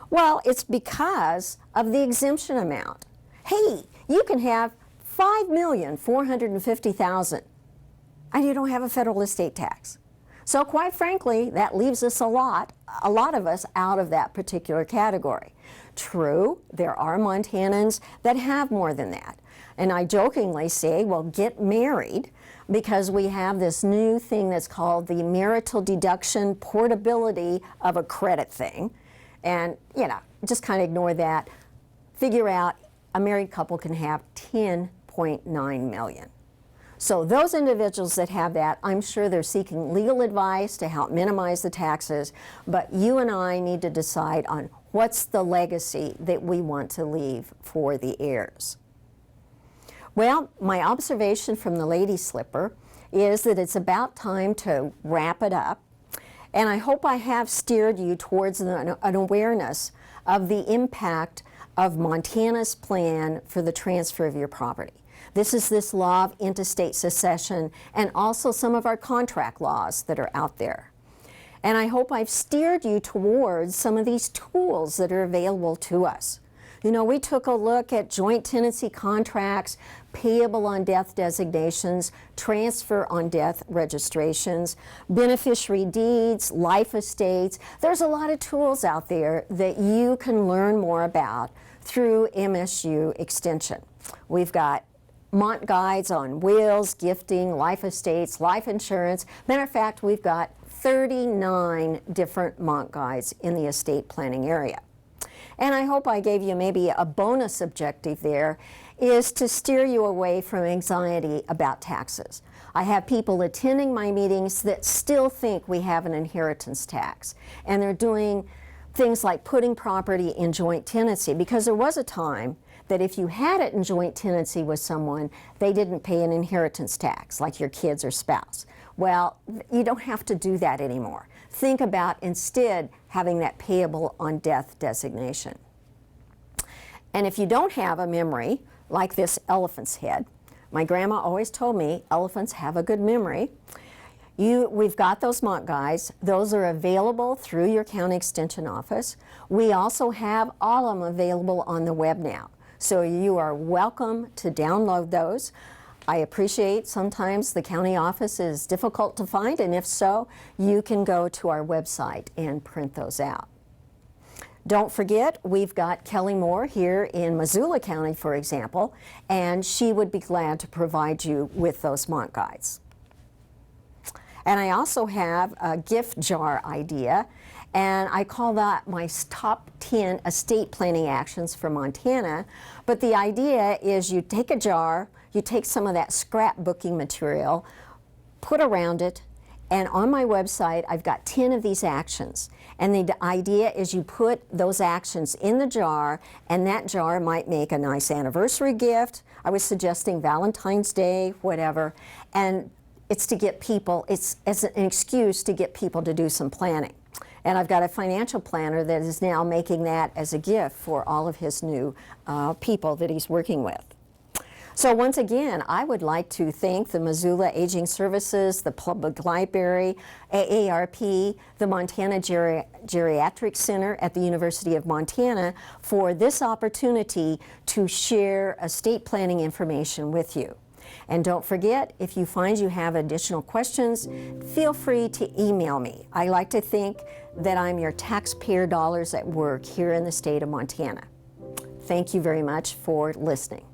Well, it's because of the exemption amount. Hey, you can have $5,450,000 and you don't have a federal estate tax. So quite frankly, that leaves us a lot of us out of that particular category. True, there are Montanans that have more than that. And I jokingly say, well, get married, because we have this new thing that's called the marital deduction portability of a credit thing. And, just kind of ignore that. Figure out a married couple can have $10.9 million. So those individuals that have that, I'm sure they're seeking legal advice to help minimize the taxes, but you and I need to decide on what's the legacy that we want to leave for the heirs. Well, my observation from the Lady Slipper is that it's about time to wrap it up, and I hope I have steered you towards an awareness of the impact of Montana's plan for the transfer of your property. This is this law of interstate succession and also some of our contract laws that are out there. And I hope I've steered you towards some of these tools that are available to us. We took a look at joint tenancy contracts, payable on death designations, transfer on death registrations, beneficiary deeds, life estates. There's a lot of tools out there that you can learn more about through MSU Extension. We've got Mont guides on wills, gifting, life estates, life insurance. Matter of fact, we've got 39 different Mont guides in the estate planning area. And I hope I gave you maybe a bonus objective there, is to steer you away from anxiety about taxes. I have people attending my meetings that still think we have an inheritance tax, and they're doing things like putting property in joint tenancy, because there was a time that if you had it in joint tenancy with someone, they didn't pay an inheritance tax, like your kids or spouse. Well, you don't have to do that anymore. Think about instead having that payable on death designation. And if you don't have a memory like this elephant's head, my grandma always told me elephants have a good memory. We've got those Mont guides. Those are available through your county extension office. We also have all of them available on the web now. So you are welcome to download those. I appreciate sometimes the county office is difficult to find, and if so, you can go to our website and print those out. Don't forget, we've got Kelly Moore here in Missoula County, for example, and she would be glad to provide you with those Mont guides. And I also have a gift jar idea, and I call that my top 10 estate planning actions for Montana. But the idea is you take a jar, you take some of that scrapbooking material, put around it, and on my website I've got 10 of these actions. And the idea is you put those actions in the jar, and that jar might make a nice anniversary gift. I was suggesting Valentine's Day, whatever. And it's to get people, it's as an excuse to get people to do some planning. And I've got a financial planner that is now making that as a gift for all of his new people that he's working with. So once again, I would like to thank the Missoula Aging Services, the Public Library, AARP, the Montana Geriatric Center at the University of Montana for this opportunity to share estate planning information with you. And don't forget, if you find you have additional questions, feel free to email me. I like to think that I'm your taxpayer dollars at work here in the state of Montana. Thank you very much for listening.